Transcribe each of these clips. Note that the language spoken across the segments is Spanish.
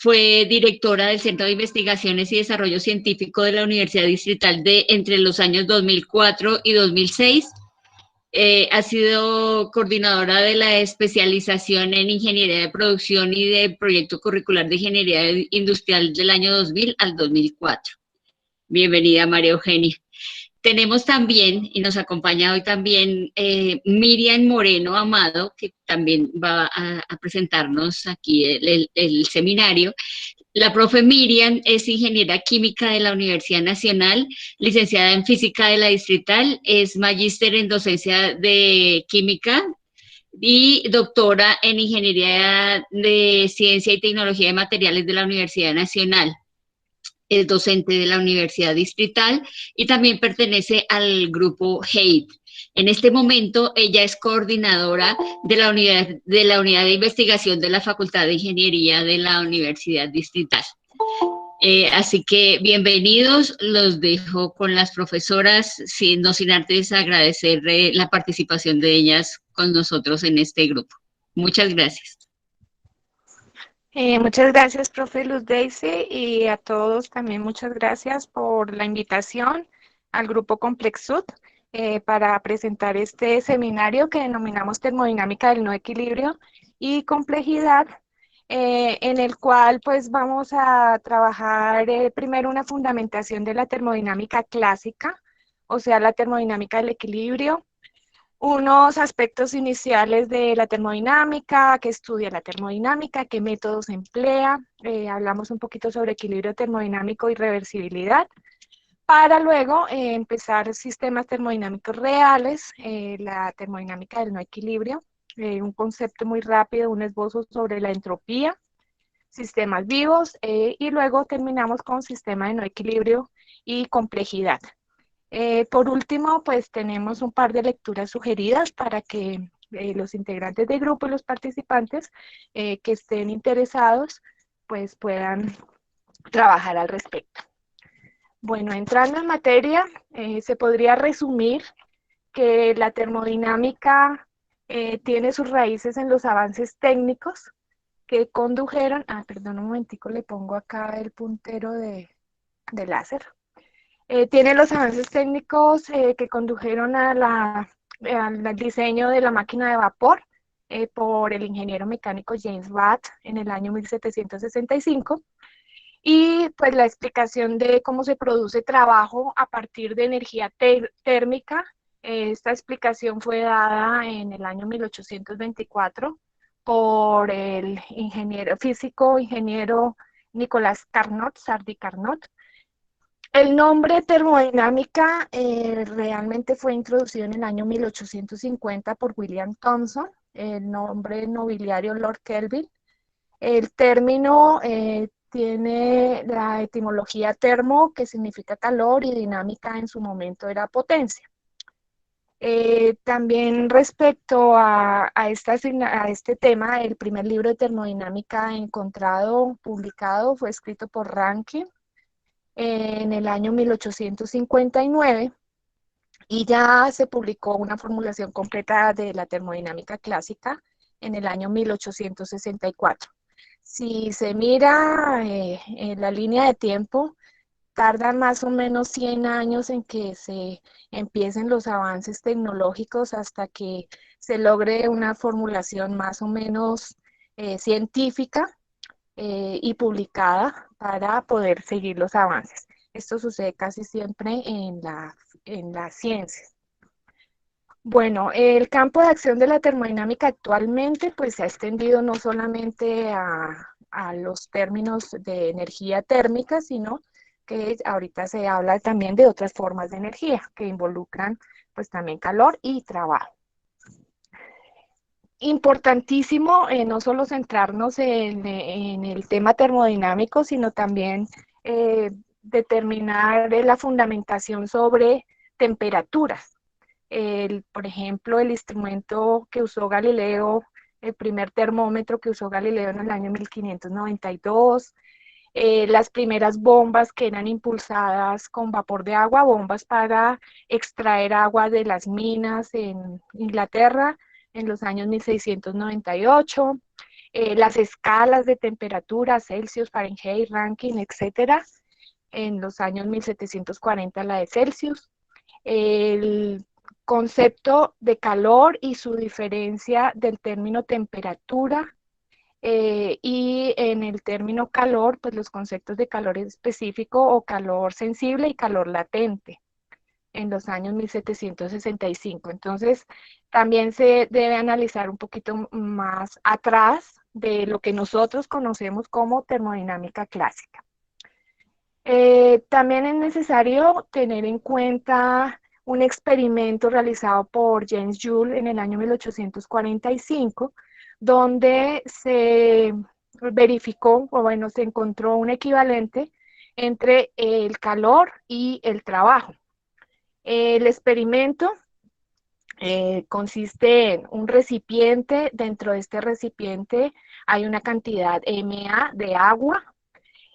Fue directora del Centro de Investigaciones y Desarrollo Científico de la Universidad Distrital de entre los años 2004 y 2006. Ha sido coordinadora de la especialización en Ingeniería de Producción y de Proyecto Curricular de Ingeniería Industrial del año 2000 al 2004. Bienvenida, María Eugenia. Tenemos también, y nos acompaña hoy también, Miriam Moreno Amado, que también va a presentarnos aquí el seminario. La profe Miriam es ingeniera química de la Universidad Nacional, licenciada en física de la Distrital, es magíster en docencia de química y doctora en ingeniería de ciencia y tecnología de materiales de la Universidad Nacional. Es docente de la Universidad Distrital y también pertenece al grupo HATE. En este momento ella es coordinadora de la unidad de investigación de la Facultad de Ingeniería de la Universidad Distrital. Así que bienvenidos, los dejo con las profesoras, no sin antes agradecer la participación de ellas con nosotros en este grupo. Muchas gracias. Muchas gracias, profe Luz Daisy, y a todos también muchas gracias por la invitación al grupo Complexud para presentar este seminario que denominamos Termodinámica del no equilibrio y complejidad, en el cual pues vamos a trabajar primero una fundamentación de la termodinámica clásica, o sea, la termodinámica del equilibrio, unos aspectos iniciales de la termodinámica, qué estudia la termodinámica, qué métodos emplea, hablamos un poquito sobre equilibrio termodinámico y reversibilidad, para luego empezar sistemas termodinámicos reales, la termodinámica del no equilibrio, un concepto muy rápido, un esbozo sobre la entropía, sistemas vivos, y luego terminamos con sistema de no equilibrio y complejidad. Por último, pues tenemos un par de lecturas sugeridas para que los integrantes del grupo y los participantes que estén interesados pues puedan trabajar al respecto. Bueno, entrando en materia, se podría resumir que la termodinámica tiene sus raíces en los avances técnicos que condujeron, perdón, un momentico, le pongo acá el puntero de láser. Tiene los avances técnicos que condujeron al diseño de la máquina de vapor por el ingeniero mecánico James Watt en el año 1765. Y pues la explicación de cómo se produce trabajo a partir de energía térmica, esta explicación fue dada en el año 1824 por el ingeniero Nicolás Carnot, Sadi Carnot. El nombre termodinámica realmente fue introducido en el año 1850 por William Thomson, el nombre nobiliario Lord Kelvin. El término tiene la etimología termo, que significa calor, y dinámica en su momento era potencia. También respecto a este tema, el primer libro de termodinámica encontrado, publicado, fue escrito por Rankine en el año 1859, y ya se publicó una formulación completa de la termodinámica clásica en el año 1864. Si se mira en la línea de tiempo, tardan más o menos 100 años en que se empiecen los avances tecnológicos hasta que se logre una formulación más o menos científica y publicada para poder seguir los avances. Esto sucede casi siempre en la ciencia. Bueno, el campo de acción de la termodinámica actualmente pues se ha extendido no solamente a los términos de energía térmica, sino que ahorita se habla también de otras formas de energía que involucran pues también calor y trabajo. Importantísimo no solo centrarnos en el tema termodinámico, sino también determinar la fundamentación sobre temperaturas. Por ejemplo, el instrumento que usó Galileo, el primer termómetro que usó Galileo en el año 1592, las primeras bombas que eran impulsadas con vapor de agua, bombas para extraer agua de las minas en Inglaterra en los años 1698, las escalas de temperatura, Celsius, Fahrenheit, Rankine, etcétera, en los años 1740 la de Celsius, el concepto de calor y su diferencia del término temperatura, y en el término calor, pues los conceptos de calor específico o calor sensible y calor latente en los años 1765. Entonces, también se debe analizar un poquito más atrás de lo que nosotros conocemos como termodinámica clásica. También es necesario tener en cuenta un experimento realizado por James Joule en el año 1845, donde se verificó, o bueno, se encontró un equivalente entre el calor y el trabajo. El experimento consiste en un recipiente. Dentro de este recipiente hay una cantidad MA de agua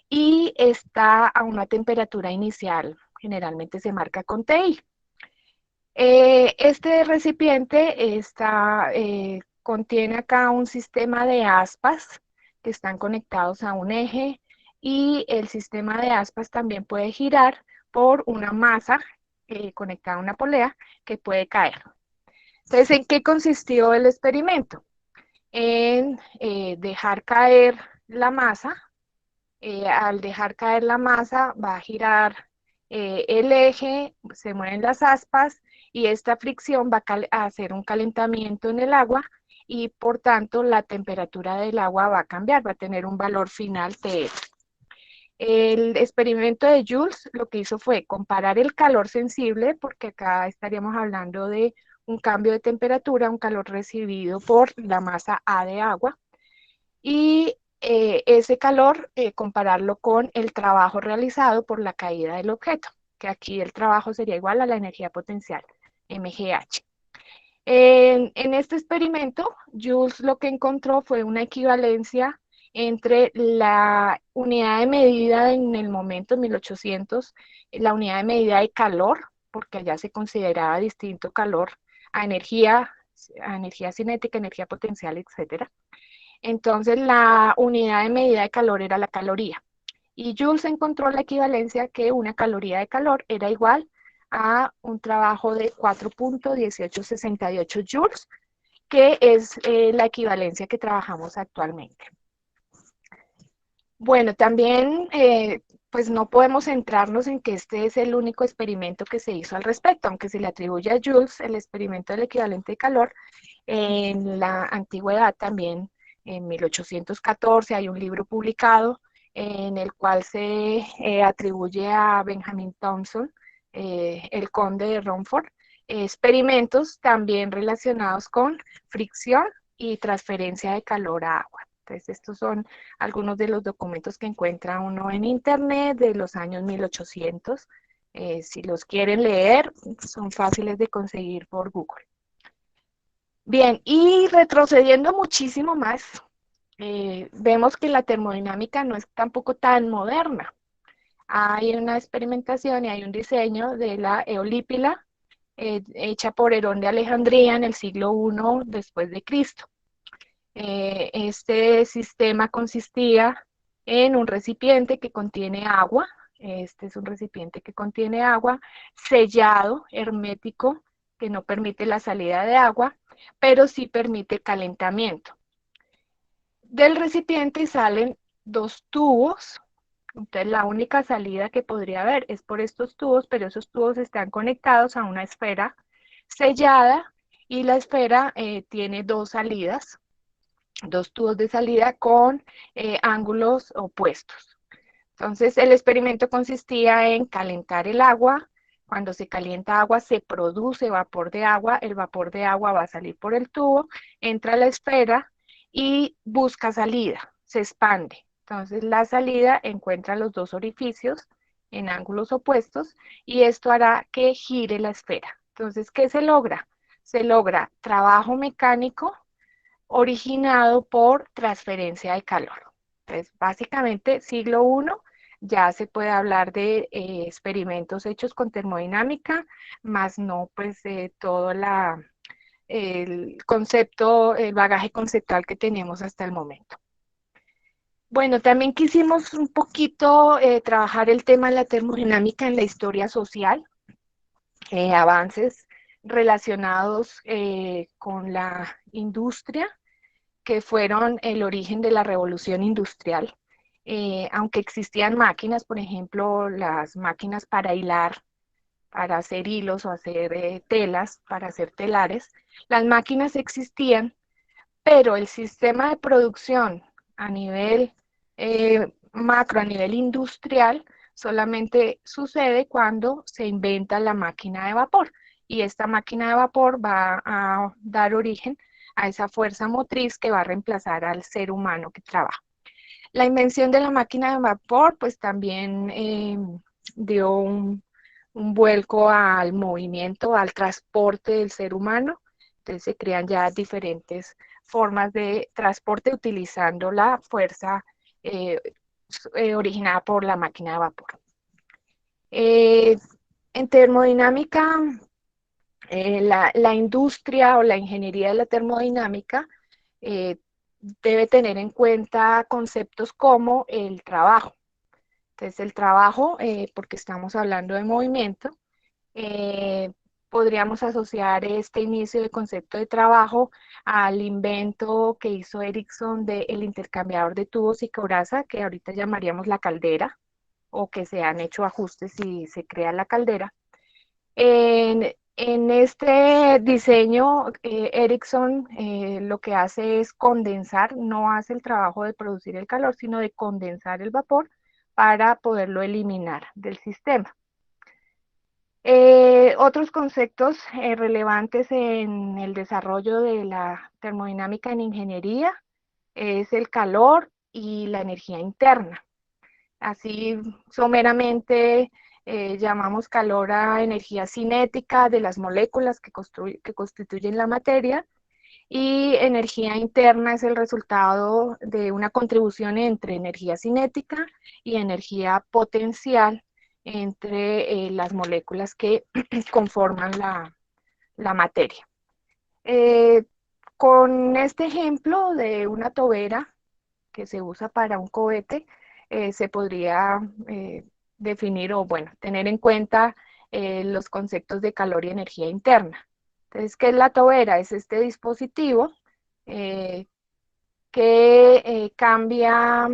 y está a una temperatura inicial, generalmente se marca con TI. Este recipiente contiene acá un sistema de aspas que están conectados a un eje, y el sistema de aspas también puede girar por una masa conectada a una polea que puede caer. Entonces, ¿en qué consistió el experimento? En dejar caer la masa. Al dejar caer la masa va a girar el eje, se mueven las aspas y esta fricción va a hacer un calentamiento en el agua, y por tanto la temperatura del agua va a cambiar, va a tener un valor final T. El experimento de Joule lo que hizo fue comparar el calor sensible, porque acá estaríamos hablando de un cambio de temperatura, un calor recibido por la masa A de agua, y ese calor compararlo con el trabajo realizado por la caída del objeto, que aquí el trabajo sería igual a la energía potencial, MGH. En este experimento, Jules lo que encontró fue una equivalencia entre la unidad de medida en el momento, en 1800, la unidad de medida de calor, porque allá se consideraba distinto calor a energía cinética, energía potencial, etcétera. Entonces, la unidad de medida de calor era la caloría. Y Joule encontró la equivalencia que una caloría de calor era igual a un trabajo de 4.1868 joules, que es la equivalencia que trabajamos actualmente. Bueno, también pues no podemos centrarnos en que este es el único experimento que se hizo al respecto, aunque se le atribuye a Joule el experimento del equivalente de calor. En la antigüedad también, en 1814, hay un libro publicado en el cual se atribuye a Benjamin Thompson, el conde de Romford, experimentos también relacionados con fricción y transferencia de calor a agua. Entonces, estos son algunos de los documentos que encuentra uno en internet de los años 1800. Si los quieren leer, son fáciles de conseguir por Google. Bien, y retrocediendo muchísimo más, vemos que la termodinámica no es tampoco tan moderna. Hay una experimentación y hay un diseño de la eolípila hecha por Herón de Alejandría en el siglo I después de Cristo. Este sistema consistía en un recipiente que contiene agua. Este es un recipiente que contiene agua, sellado, hermético, que no permite la salida de agua, pero sí permite calentamiento. Del recipiente salen dos tubos. Entonces, la única salida que podría haber es por estos tubos, pero esos tubos están conectados a una esfera sellada, y la esfera tiene dos salidas, dos tubos de salida con ángulos opuestos. Entonces, el experimento consistía en calentar el agua. Cuando se calienta agua, se produce vapor de agua. El vapor de agua va a salir por el tubo, entra a la esfera y busca salida, se expande. Entonces, la salida encuentra los dos orificios en ángulos opuestos, y esto hará que gire la esfera. Entonces, ¿qué se logra? Se logra trabajo mecánico originado por transferencia de calor. Entonces, básicamente, siglo I ya se puede hablar de experimentos hechos con termodinámica, más no pues toda el concepto, el bagaje conceptual que tenemos hasta el momento. Bueno, también quisimos un poquito trabajar el tema de la termodinámica en la historia social, avances relacionados con la industria, que fueron el origen de la revolución industrial. Aunque existían máquinas, por ejemplo, las máquinas para hilar, para hacer hilos o hacer telas, para hacer telares, las máquinas existían, pero el sistema de producción a nivel macro, a nivel industrial, solamente sucede cuando se inventa la máquina de vapor. Y esta máquina de vapor va a dar origen a esa fuerza motriz que va a reemplazar al ser humano que trabaja. La invención de la máquina de vapor, pues también dio un vuelco al movimiento, al transporte del ser humano. Entonces se crean ya diferentes formas de transporte utilizando la fuerza eh, originada por la máquina de vapor. En termodinámica, la industria o la ingeniería de la termodinámica eh, debe tener en cuenta conceptos como el trabajo. Entonces, el trabajo, porque estamos hablando de movimiento, eh, podríamos asociar este inicio de concepto de trabajo al invento que hizo Ericsson del intercambiador de tubos y coraza, que ahorita llamaríamos la caldera, o que se han hecho ajustes y se crea la caldera. En este diseño, Ericsson lo que hace es condensar, no hace el trabajo de producir el calor, sino de condensar el vapor para poderlo eliminar del sistema. Otros conceptos relevantes en el desarrollo de la termodinámica en ingeniería es el calor y la energía interna. Así someramente llamamos calor a energía cinética de las moléculas que constituyen la materia, y energía interna es el resultado de una contribución entre energía cinética y energía potencial entre las moléculas que conforman la materia. Eh, con este ejemplo de una tobera que se usa para un cohete, se podría definir o, bueno, tener en cuenta los conceptos de calor y energía interna. Entonces, ¿qué es la tobera? Es este dispositivo eh, que cambia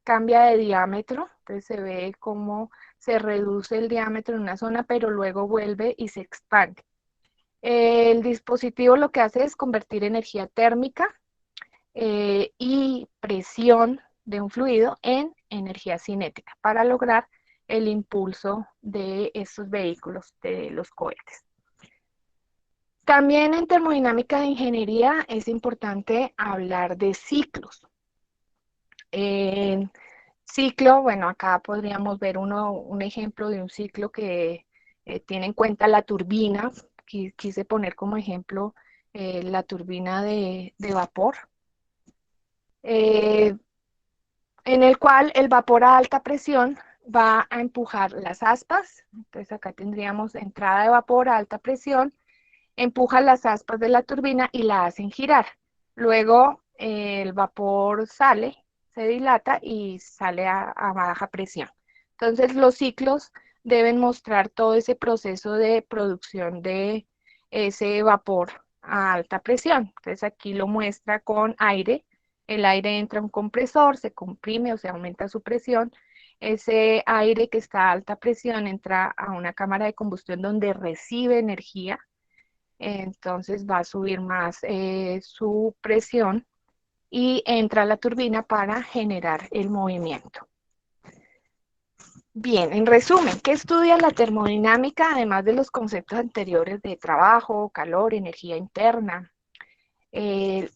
de diámetro. Entonces se ve cómo se reduce el diámetro en una zona, pero luego vuelve y se expande. El dispositivo lo que hace es convertir energía térmica y presión de un fluido en energía cinética para lograr el impulso de estos vehículos, de los cohetes. También en termodinámica de ingeniería es importante hablar de ciclos. Ciclo, bueno, acá podríamos ver un ejemplo de un ciclo que tiene en cuenta la turbina. Quise poner como ejemplo la turbina de vapor, eh, en el cual el vapor a alta presión va a empujar las aspas. Entonces acá tendríamos entrada de vapor a alta presión, empuja las aspas de la turbina y la hacen girar. Luego el vapor sale, se dilata y sale a baja presión. Entonces los ciclos deben mostrar todo ese proceso de producción de ese vapor a alta presión. Entonces aquí lo muestra con aire. El aire entra a un compresor, se comprime o se aumenta su presión. Ese aire que está a alta presión entra a una cámara de combustión donde recibe energía, entonces va a subir más su presión y entra a la turbina para generar el movimiento. Bien, en resumen, ¿qué estudia la termodinámica además de los conceptos anteriores de trabajo, calor, energía interna? En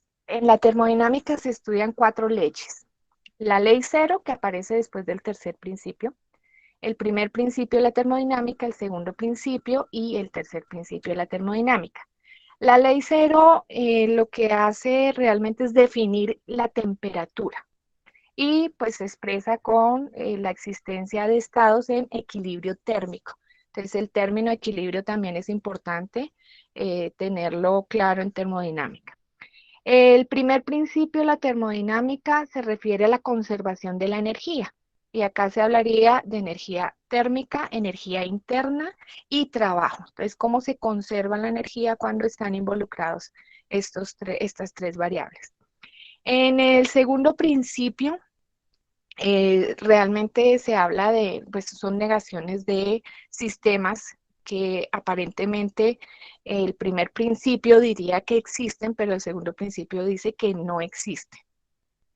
la termodinámica se estudian 4 leyes. La ley cero, que aparece después del tercer principio, el primer principio de la termodinámica, el segundo principio y el tercer principio de la termodinámica. La ley cero lo que hace realmente es definir la temperatura y pues se expresa con la existencia de estados en equilibrio térmico. Entonces el término equilibrio también es importante tenerlo claro en termodinámica. El primer principio de la termodinámica se refiere a la conservación de la energía. Y acá se hablaría de energía térmica, energía interna y trabajo. Entonces, ¿cómo se conserva la energía cuando están involucrados estas tres variables? En el segundo principio, realmente se habla de, pues son negaciones de sistemas que aparentemente el primer principio diría que existen, pero el segundo principio dice que no existen.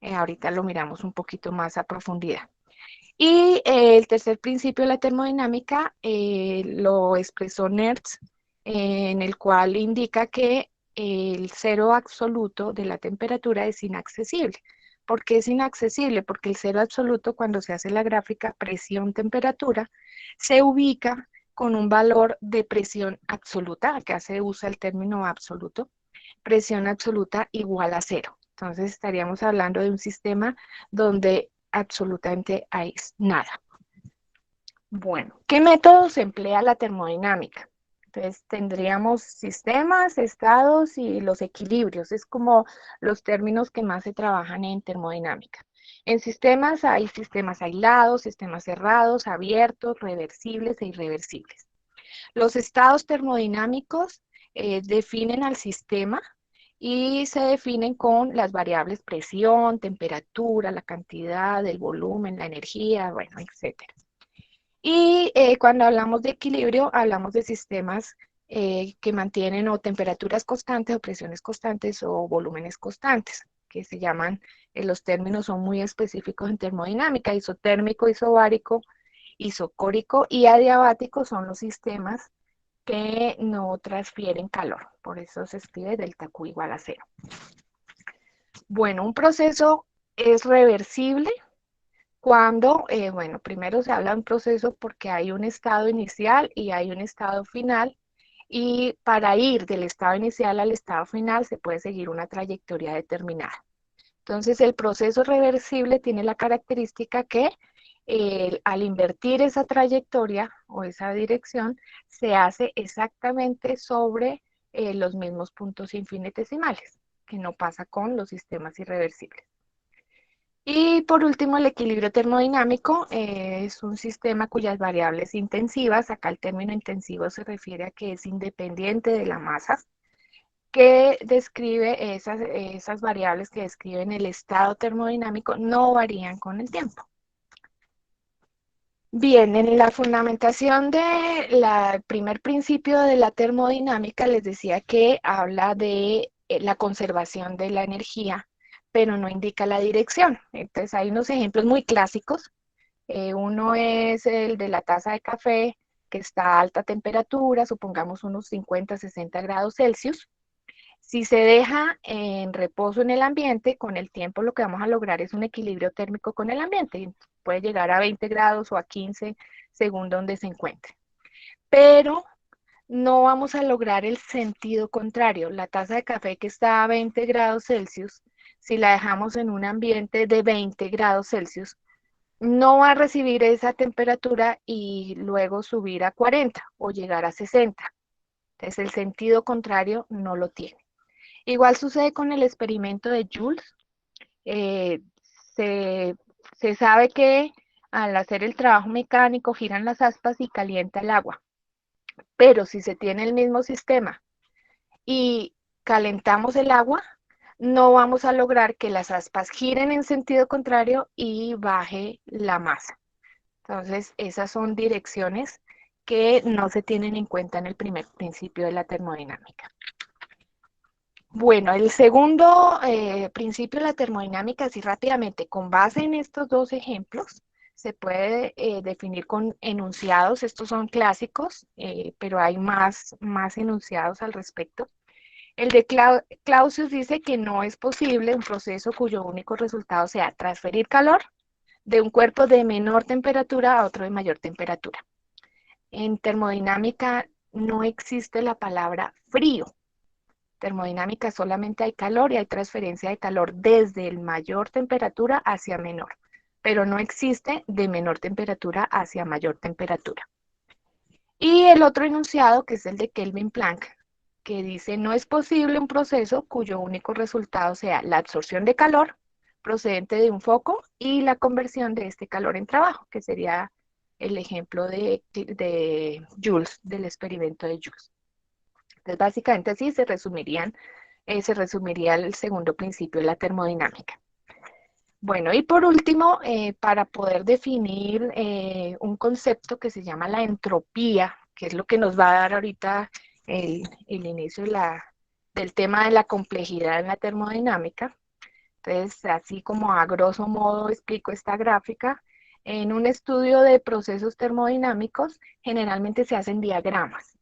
Ahorita lo miramos un poquito más a profundidad. Y el tercer principio de la termodinámica lo expresó Nernst, en el cual indica que el cero absoluto de la temperatura es inaccesible. ¿Por qué es inaccesible? Porque el cero absoluto, cuando se hace la gráfica presión-temperatura, se ubica con un valor de presión absoluta, acá se usa el término absoluto, presión absoluta igual a cero. Entonces estaríamos hablando de un sistema donde absolutamente hay nada. Bueno, ¿qué métodos emplea la termodinámica? Entonces tendríamos sistemas, estados y los equilibrios. Es como los términos que más se trabajan en termodinámica. En sistemas hay sistemas aislados, sistemas cerrados, abiertos, reversibles e irreversibles. Los estados termodinámicos definen al sistema y se definen con las variables presión, temperatura, la cantidad, el volumen, la energía, bueno, etcétera. Y cuando hablamos de equilibrio, hablamos de sistemas que mantienen o temperaturas constantes o presiones constantes o volúmenes constantes, que se llaman, los términos son muy específicos en termodinámica, isotérmico, isobárico, isocórico y adiabático son los sistemas que no transfieren calor, por eso se escribe delta Q igual a cero. Bueno, un proceso es reversible cuando, bueno, primero se habla de un proceso porque hay un estado inicial y hay un estado final, y para ir del estado inicial al estado final se puede seguir una trayectoria determinada. Entonces, el proceso reversible tiene la característica que al invertir esa trayectoria o esa dirección, se hace exactamente sobre los mismos puntos infinitesimales, que no pasa con los sistemas irreversibles. Y por último, el equilibrio termodinámico es un sistema cuyas variables intensivas, acá el término intensivo se refiere a que es independiente de la masa, que describe esas variables que describen el estado termodinámico, no varían con el tiempo. Bien, en la fundamentación del primer principio de la termodinámica les decía que habla de la conservación de la energía, pero no indica la dirección. Entonces hay unos ejemplos muy clásicos. Uno es el de la taza de café que está a alta temperatura, supongamos unos 50, 60 grados Celsius. Si se deja en reposo en el ambiente, con el tiempo lo que vamos a lograr es un equilibrio térmico con el ambiente. Puede llegar a 20 grados o a 15 según donde se encuentre. Pero no vamos a lograr el sentido contrario. La taza de café que está a 20 grados Celsius, si la dejamos en un ambiente de 20 grados Celsius, no va a recibir esa temperatura y luego subir a 40 o llegar a 60. Entonces el sentido contrario no lo tiene. Igual sucede con el experimento de Joule. Eh, se, se sabe que al hacer el trabajo mecánico giran las aspas y calienta el agua. Pero si se tiene el mismo sistema y calentamos el agua, no vamos a lograr que las aspas giren en sentido contrario y baje la masa. Entonces, esas son direcciones que no se tienen en cuenta en el primer principio de la termodinámica. Bueno, el segundo principio de la termodinámica, así rápidamente, con base en estos dos ejemplos, se puede definir con enunciados. Estos son clásicos, pero hay más enunciados al respecto. El de Clausius dice que no es posible un proceso cuyo único resultado sea transferir calor de un cuerpo de menor temperatura a otro de mayor temperatura. En termodinámica no existe la palabra frío. Termodinámica solamente hay calor y hay transferencia de calor desde el mayor temperatura hacia menor, pero no existe de menor temperatura hacia mayor temperatura. Y el otro enunciado, que es el de Kelvin Planck, que dice, no es posible un proceso cuyo único resultado sea la absorción de calor procedente de un foco y la conversión de este calor en trabajo, que sería el ejemplo de Joule, del experimento de Joule. Entonces, básicamente así se resumiría el segundo principio de la termodinámica. Bueno, y por último, para poder definir un concepto que se llama la entropía, que es lo que nos va a dar ahorita el inicio del tema de la complejidad en la termodinámica. Entonces, así como a grosso modo explico esta gráfica, en un estudio de procesos termodinámicos generalmente se hacen diagramas.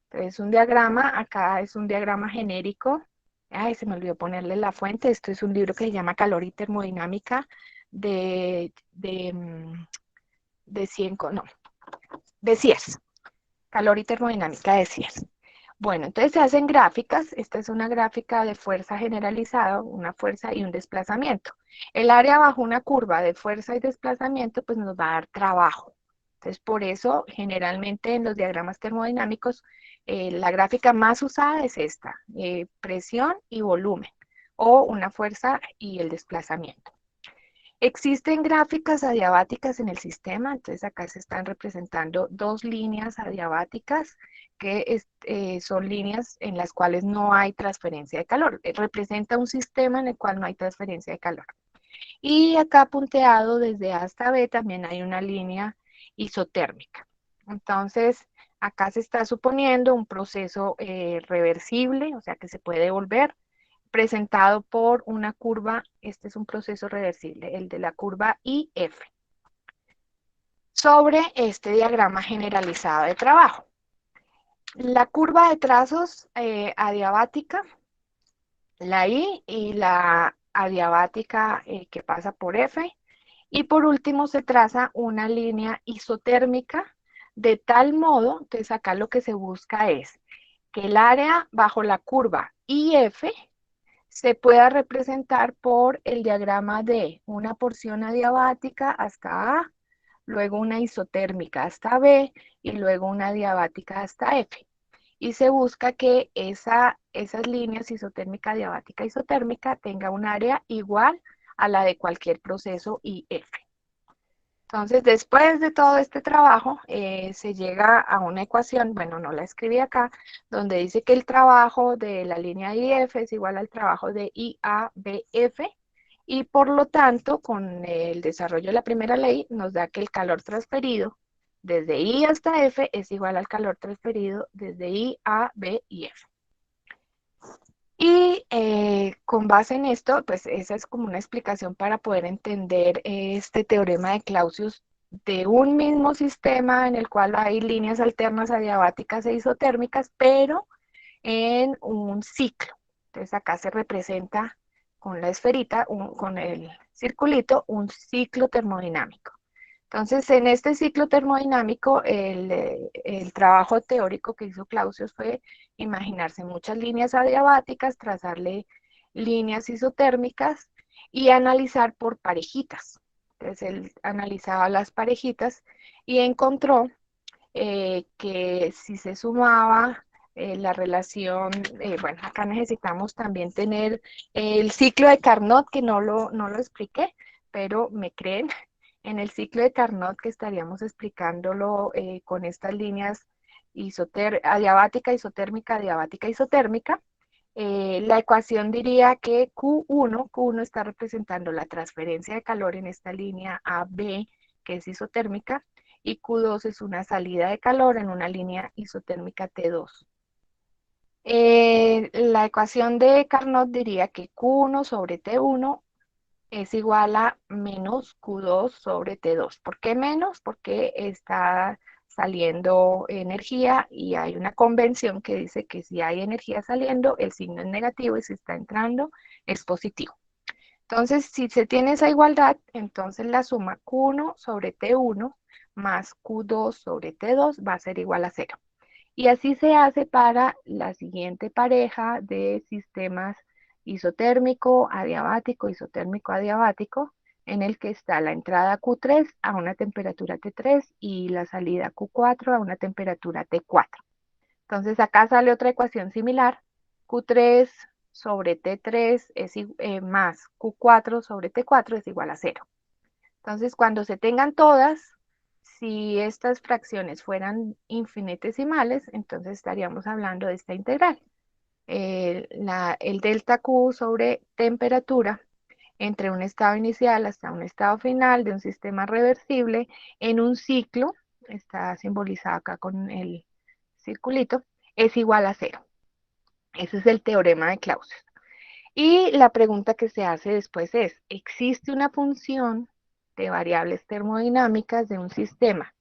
Entonces, un diagrama, acá es un diagrama genérico. Ay, se me olvidó ponerle la fuente. Esto es un libro que se llama Calor y Termodinámica de 100, no, de Sears. Calor y Termodinámica de Sears. Bueno, entonces se hacen gráficas. Esta es una gráfica de fuerza generalizada, una fuerza y un desplazamiento. El área bajo una curva de fuerza y desplazamiento, pues nos va a dar trabajo. Entonces, por eso, generalmente en los diagramas termodinámicos, la gráfica más usada es esta, presión y volumen, o una fuerza y el desplazamiento. Existen gráficas adiabáticas en el sistema, entonces acá se están representando dos líneas adiabáticas que son líneas en las cuales no hay transferencia de calor. Representa un sistema en el cual no hay transferencia de calor. Y acá punteado desde A hasta B también hay una línea isotérmica. Entonces, acá se está suponiendo un proceso reversible, o sea que se puede volver, presentado por una curva. Este es un proceso reversible, el de la curva IF, sobre este diagrama generalizado de trabajo. La curva de trazos adiabática, la I y la adiabática que pasa por F, y por último se traza una línea isotérmica de tal modo, entonces acá lo que se busca es que el área bajo la curva IF se pueda representar por el diagrama de una porción adiabática hasta A, luego una isotérmica hasta B y luego una adiabática hasta F. Y se busca que esas líneas isotérmica, adiabática, isotérmica tenga un área igual a la de cualquier proceso IF. Entonces, después de todo este trabajo, se llega a una ecuación, bueno, no la escribí acá, donde dice que el trabajo de la línea IF es igual al trabajo de IABF, y por lo tanto, con el desarrollo de la primera ley, nos da que el calor transferido desde I hasta F es igual al calor transferido desde I, A, B y F. Y con base en esto, pues esa es como una explicación para poder entender este teorema de Clausius de un mismo sistema en el cual hay líneas alternas adiabáticas e isotérmicas, pero en un ciclo. Entonces acá se representa con la esferita, con el circulito, un ciclo termodinámico. Entonces, en este ciclo termodinámico, el trabajo teórico que hizo Clausius fue imaginarse muchas líneas adiabáticas, trazarle líneas isotérmicas y analizar por parejitas. Entonces, él analizaba las parejitas y encontró que si se sumaba la relación, bueno, acá necesitamos también tener el ciclo de Carnot, que no lo expliqué, pero me creen, en el ciclo de Carnot que estaríamos explicándolo con estas líneas adiabática, isotérmica, adiabática, isotérmica. La ecuación diría que Q1 está representando la transferencia de calor en esta línea AB, que es isotérmica, y Q2 es una salida de calor en una línea isotérmica T2. La ecuación de Carnot diría que Q1 sobre T1 es igual a menos Q2 sobre T2. ¿Por qué menos? Porque está saliendo energía y hay una convención que dice que si hay energía saliendo, el signo es negativo, y si está entrando, es positivo. Entonces, si se tiene esa igualdad, entonces la suma Q1 sobre T1 más Q2 sobre T2 va a ser igual a 0. Y así se hace para la siguiente pareja de sistemas isotérmico, adiabático, isotérmico, adiabático, en el que está la entrada Q3 a una temperatura T3 y la salida Q4 a una temperatura T4. Entonces acá sale otra ecuación similar, Q3 sobre T3 más Q4 sobre T4 es igual a 0. Entonces cuando se tengan todas, si estas fracciones fueran infinitesimales, entonces estaríamos hablando de esta integral. El delta Q sobre temperatura entre un estado inicial hasta un estado final de un sistema reversible en un ciclo, está simbolizado acá con el circulito, es igual a 0. Ese es el teorema de Clausius. Y la pregunta que se hace después es, ¿existe una función de variables termodinámicas de un sistema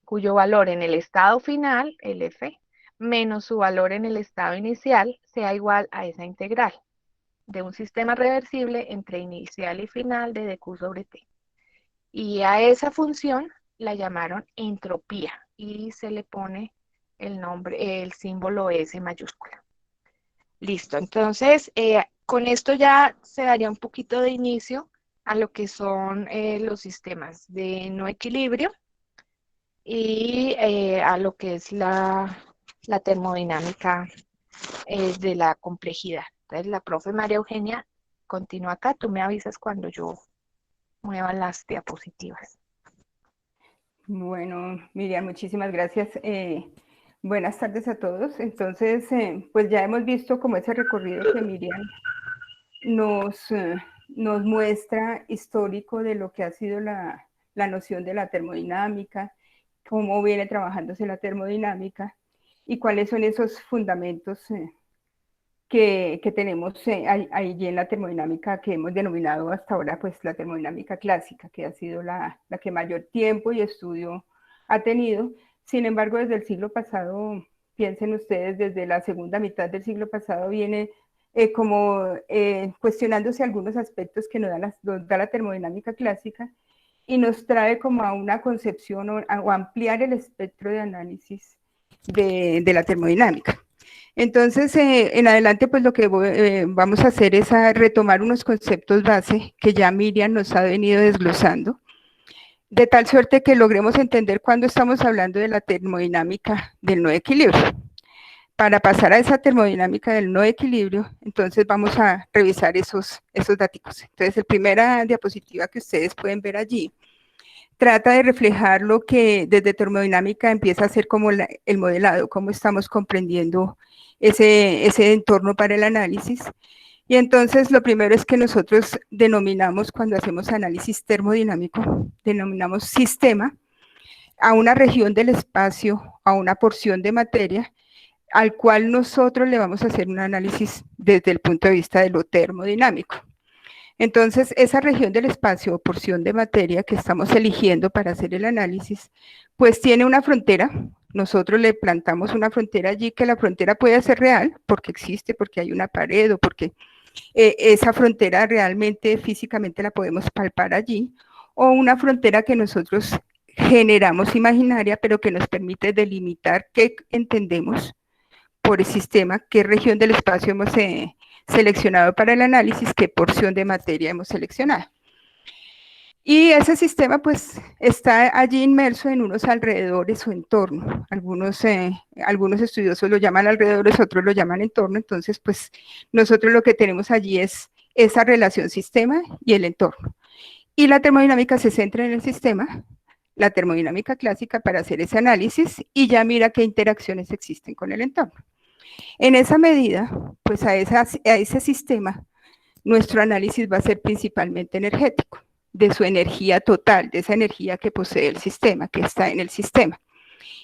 cuyo valor en el estado final, el F, menos su valor en el estado inicial sea igual a esa integral de un sistema reversible entre inicial y final de dq sobre t? Y a esa función la llamaron entropía y se le pone el nombre, el símbolo S mayúscula. Listo, entonces con esto ya se daría un poquito de inicio a lo que son los sistemas de no equilibrio y a lo que es la termodinámica de la complejidad. Entonces la profe María Eugenia continúa acá, tú me avisas cuando yo mueva las diapositivas. Bueno, Miriam, muchísimas gracias. Buenas tardes a todos. Entonces, pues ya hemos visto como ese recorrido que Miriam nos muestra histórico de lo que ha sido la noción de la termodinámica, cómo viene trabajándose la termodinámica y cuáles son esos fundamentos que tenemos allí en la termodinámica que hemos denominado hasta ahora pues la termodinámica clásica, que ha sido la que mayor tiempo y estudio ha tenido. Sin embargo, desde el siglo pasado, piensen ustedes, desde la segunda mitad del siglo pasado viene cuestionándose algunos aspectos que nos da la termodinámica clásica y nos trae como a una concepción o ampliar el espectro de análisis de la termodinámica. Entonces, en adelante, pues lo que vamos a hacer es retomar unos conceptos base que ya Miriam nos ha venido desglosando, de tal suerte que logremos entender cuando estamos hablando de la termodinámica del no equilibrio. Para pasar a esa termodinámica del no equilibrio, entonces vamos a revisar esos datos. Entonces, la primera diapositiva que ustedes pueden ver allí trata de reflejar lo que desde termodinámica empieza a ser como el modelado, cómo estamos comprendiendo ese entorno para el análisis. Y entonces lo primero es que nosotros denominamos, cuando hacemos análisis termodinámico, denominamos sistema a una región del espacio, a una porción de materia, al cual nosotros le vamos a hacer un análisis desde el punto de vista de lo termodinámico. Entonces, esa región del espacio o porción de materia que estamos eligiendo para hacer el análisis, pues tiene una frontera. Nosotros le plantamos una frontera allí, que la frontera puede ser real, porque existe, porque hay una pared o porque esa frontera realmente físicamente la podemos palpar allí, o una frontera que nosotros generamos imaginaria, pero que nos permite delimitar qué entendemos por el sistema, qué región del espacio hemos seleccionado para el análisis, qué porción de materia hemos seleccionado. Y ese sistema pues está allí inmerso en unos alrededores o entorno. Algunos estudiosos lo llaman alrededores, otros lo llaman entorno. Entonces pues nosotros lo que tenemos allí es esa relación sistema y el entorno. Y la termodinámica se centra en el sistema, la termodinámica clásica, para hacer ese análisis y ya mira qué interacciones existen con el entorno. En esa medida, pues a ese sistema, nuestro análisis va a ser principalmente energético, de su energía total, de esa energía que posee el sistema, que está en el sistema.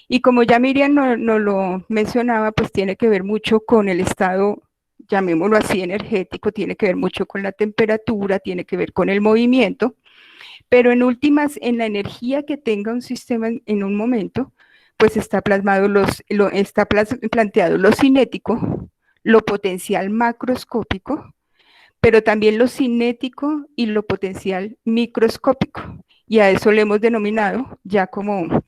Y como ya Miriam no lo mencionaba, pues tiene que ver mucho con el estado, llamémoslo así, energético, tiene que ver mucho con la temperatura, tiene que ver con el movimiento, pero en últimas, en la energía que tenga un sistema en un momento, pues está planteado lo cinético, lo potencial macroscópico, pero también lo cinético y lo potencial microscópico. Y a eso le hemos denominado ya como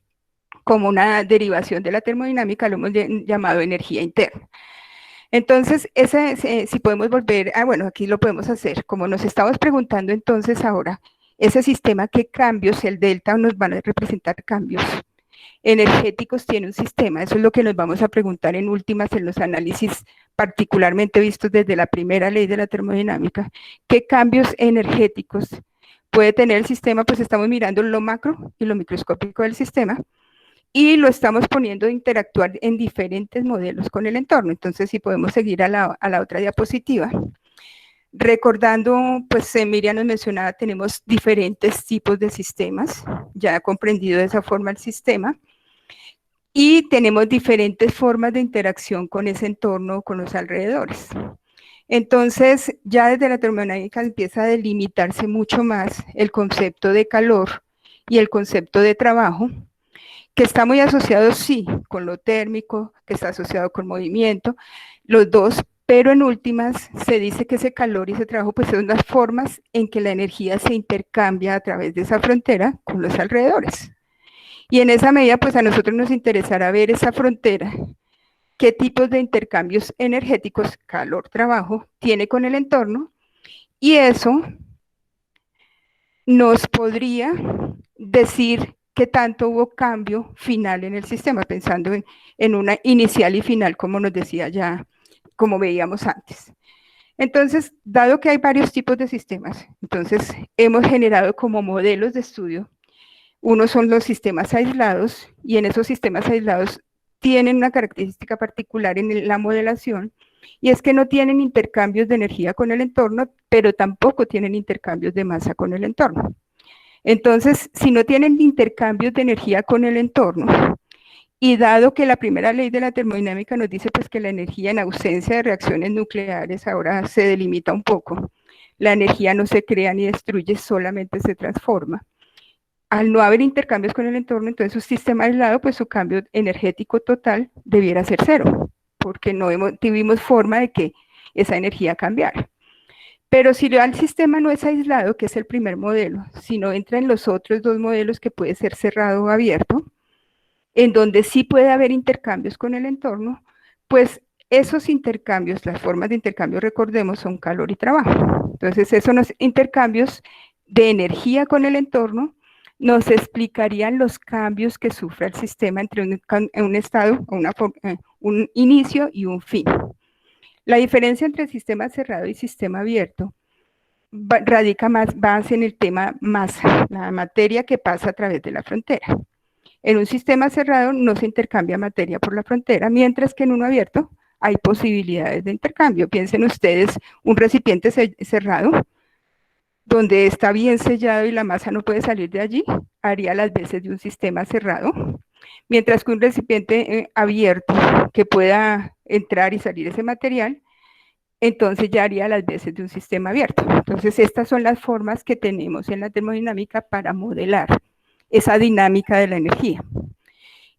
una derivación de la termodinámica, lo hemos llamado energía interna. Entonces, si podemos volver, bueno, aquí lo podemos hacer, como nos estamos preguntando entonces ahora, ese sistema, ¿qué cambios, el delta nos van a representar cambios? energéticos tiene un sistema? Eso es lo que nos vamos a preguntar en últimas en los análisis particularmente vistos desde la primera ley de la termodinámica. ¿Qué cambios energéticos puede tener el sistema? Pues estamos mirando lo macro y lo microscópico del sistema y lo estamos poniendo a interactuar en diferentes modelos con el entorno. Entonces, si podemos seguir a la otra diapositiva. Recordando, pues Miriam nos mencionaba, tenemos diferentes tipos de sistemas, ya he comprendido de esa forma el sistema, y tenemos diferentes formas de interacción con ese entorno, con los alrededores. Entonces, ya desde la termodinámica empieza a delimitarse mucho más el concepto de calor y el concepto de trabajo, que está muy asociado, sí, con lo térmico, que está asociado con movimiento, los dos, pero en últimas se dice que ese calor y ese trabajo pues son las formas en que la energía se intercambia a través de esa frontera con los alrededores. Y en esa medida pues a nosotros nos interesará ver esa frontera, qué tipos de intercambios energéticos, calor, trabajo, tiene con el entorno, y eso nos podría decir qué tanto hubo cambio final en el sistema, pensando en una inicial y final, como nos decía ya, como veíamos antes. Entonces, dado que hay varios tipos de sistemas, entonces hemos generado como modelos de estudio, unos son los sistemas aislados, y en esos sistemas aislados tienen una característica particular en la modelación, y es que no tienen intercambios de energía con el entorno, pero tampoco tienen intercambios de masa con el entorno. Entonces, si no tienen intercambios de energía con el entorno, y dado que la primera ley de la termodinámica nos dice pues que la energía en ausencia de reacciones nucleares ahora se delimita un poco, la energía no se crea ni destruye, solamente se transforma. Al no haber intercambios con el entorno, entonces un sistema aislado, pues su cambio energético total debiera ser cero, porque no tuvimos forma de que esa energía cambiara. Pero si el sistema no es aislado, que es el primer modelo, sino entra en los otros dos modelos, que puede ser cerrado o abierto, en donde sí puede haber intercambios con el entorno, pues esos intercambios, las formas de intercambio, recordemos, son calor y trabajo. Entonces, esos intercambios de energía con el entorno nos explicarían los cambios que sufre el sistema entre un estado, un inicio y un fin. La diferencia entre sistema cerrado y sistema abierto radica más en el tema masa, la materia que pasa a través de la frontera. En un sistema cerrado no se intercambia materia por la frontera, mientras que en uno abierto hay posibilidades de intercambio. Piensen ustedes un recipiente cerrado, donde está bien sellado y la masa no puede salir de allí, haría las veces de un sistema cerrado, mientras que un recipiente abierto que pueda entrar y salir ese material, entonces ya haría las veces de un sistema abierto. Entonces estas son las formas que tenemos en la termodinámica para modelar esa dinámica de la energía.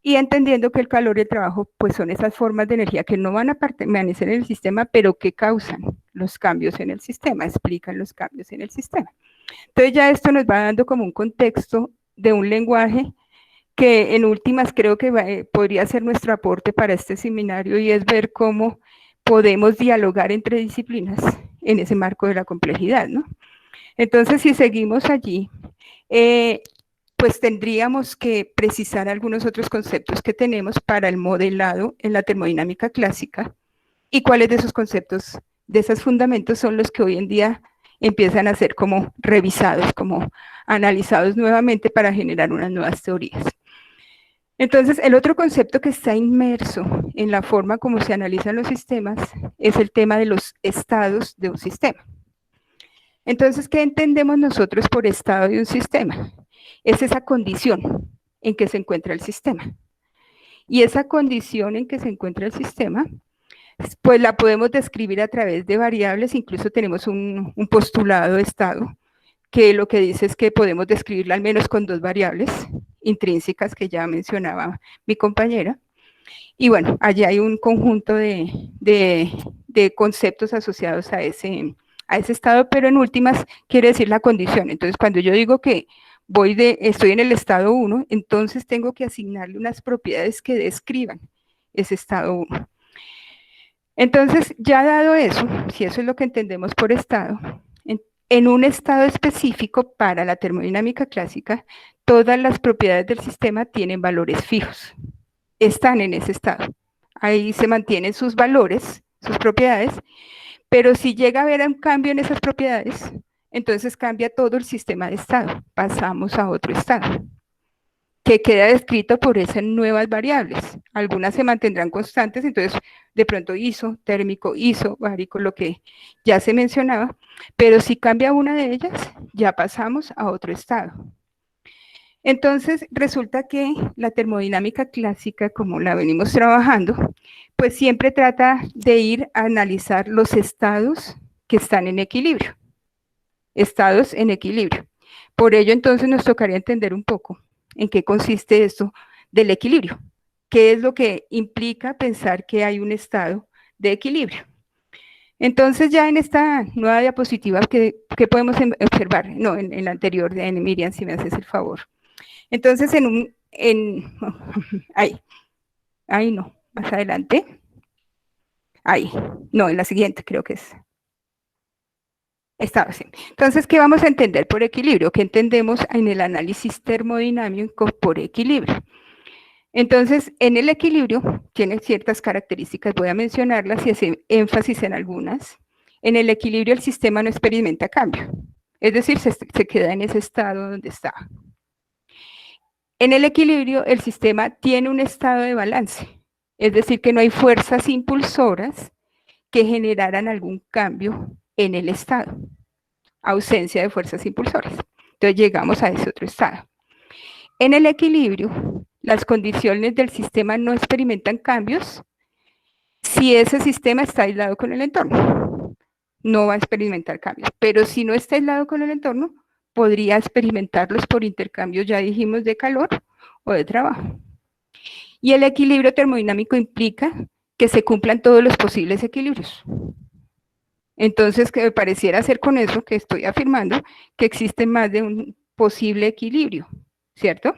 Y entendiendo que el calor y el trabajo pues son esas formas de energía que no van a permanecer en el sistema, pero que causan los cambios en el sistema, explican los cambios en el sistema. Entonces ya esto nos va dando como un contexto de un lenguaje que en últimas creo que podría ser nuestro aporte para este seminario, y es ver cómo podemos dialogar entre disciplinas en ese marco de la complejidad, ¿no? Entonces, si seguimos allí, pues tendríamos que precisar algunos otros conceptos que tenemos para el modelado en la termodinámica clásica, y cuáles de esos conceptos, de esos fundamentos, son los que hoy en día empiezan a ser como revisados, como analizados nuevamente para generar unas nuevas teorías. Entonces, el otro concepto que está inmerso en la forma como se analizan los sistemas es el tema de los estados de un sistema. Entonces, ¿qué entendemos nosotros por estado de un sistema? Es esa condición en que se encuentra el sistema. Y esa condición en que se encuentra el sistema, pues la podemos describir a través de variables. Incluso tenemos un postulado de estado, que lo que dice es que podemos describirla al menos con dos variables intrínsecas que ya mencionaba mi compañera. Y bueno, allí hay un conjunto de conceptos asociados a ese estado, pero en últimas quiere decir la condición. Entonces, cuando yo digo que estoy en el estado 1, entonces tengo que asignarle unas propiedades que describan ese estado 1. Entonces, ya dado eso, si eso es lo que entendemos por estado, en un estado específico para la termodinámica clásica, todas las propiedades del sistema tienen valores fijos, están en ese estado. Ahí se mantienen sus valores, sus propiedades, pero si llega a haber un cambio en esas propiedades, entonces cambia todo el sistema de estado, pasamos a otro estado, que queda descrito por esas nuevas variables. Algunas se mantendrán constantes, entonces de pronto isotérmico, isobárico, lo que ya se mencionaba, pero si cambia una de ellas, ya pasamos a otro estado. Entonces resulta que la termodinámica clásica, como la venimos trabajando, pues siempre trata de ir a analizar los estados que están en equilibrio. Estados en equilibrio. Por ello entonces nos tocaría entender un poco en qué consiste esto del equilibrio. ¿Qué es lo que implica pensar que hay un estado de equilibrio? Entonces ya en esta nueva diapositiva, ¿qué podemos observar? No, en la anterior, Miriam, si me haces el favor. Entonces ahí no, más adelante. Ahí, no, en la siguiente creo que es. Estaba así. Entonces, ¿qué vamos a entender por equilibrio? ¿Qué entendemos en el análisis termodinámico por equilibrio? Entonces, en el equilibrio tiene ciertas características, voy a mencionarlas y hacer énfasis en algunas. En el equilibrio el sistema no experimenta cambio, es decir, se queda en ese estado donde está. En el equilibrio el sistema tiene un estado de balance, es decir, que no hay fuerzas impulsoras que generaran algún cambio en el estado, ausencia de fuerzas impulsoras. Entonces llegamos a ese otro estado. En el equilibrio, las condiciones del sistema no experimentan cambios si ese sistema está aislado con el entorno. No va a experimentar cambios, pero si no está aislado con el entorno, podría experimentarlos por intercambios, ya dijimos, de calor o de trabajo. Y el equilibrio termodinámico implica que se cumplan todos los posibles equilibrios. Entonces, que me pareciera ser con eso que estoy afirmando que existe más de un posible equilibrio, ¿cierto?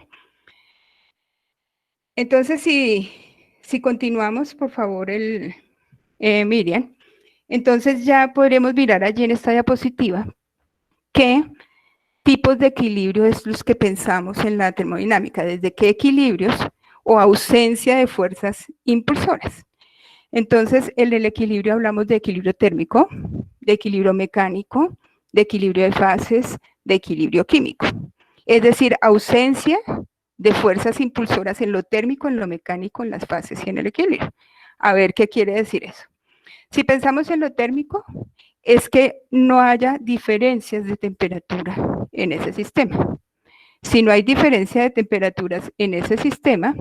Entonces, si continuamos, por favor, Miriam, entonces ya podremos mirar allí en esta diapositiva qué tipos de equilibrio es los que pensamos en la termodinámica, desde qué equilibrios o ausencia de fuerzas impulsoras. Entonces, en el equilibrio hablamos de equilibrio térmico, de equilibrio mecánico, de equilibrio de fases, de equilibrio químico. Es decir, ausencia de fuerzas impulsoras en lo térmico, en lo mecánico, en las fases y en el equilibrio. A ver qué quiere decir eso. Si pensamos en lo térmico, es que no haya diferencias de temperatura en ese sistema. Si no hay diferencia de temperaturas en ese sistema,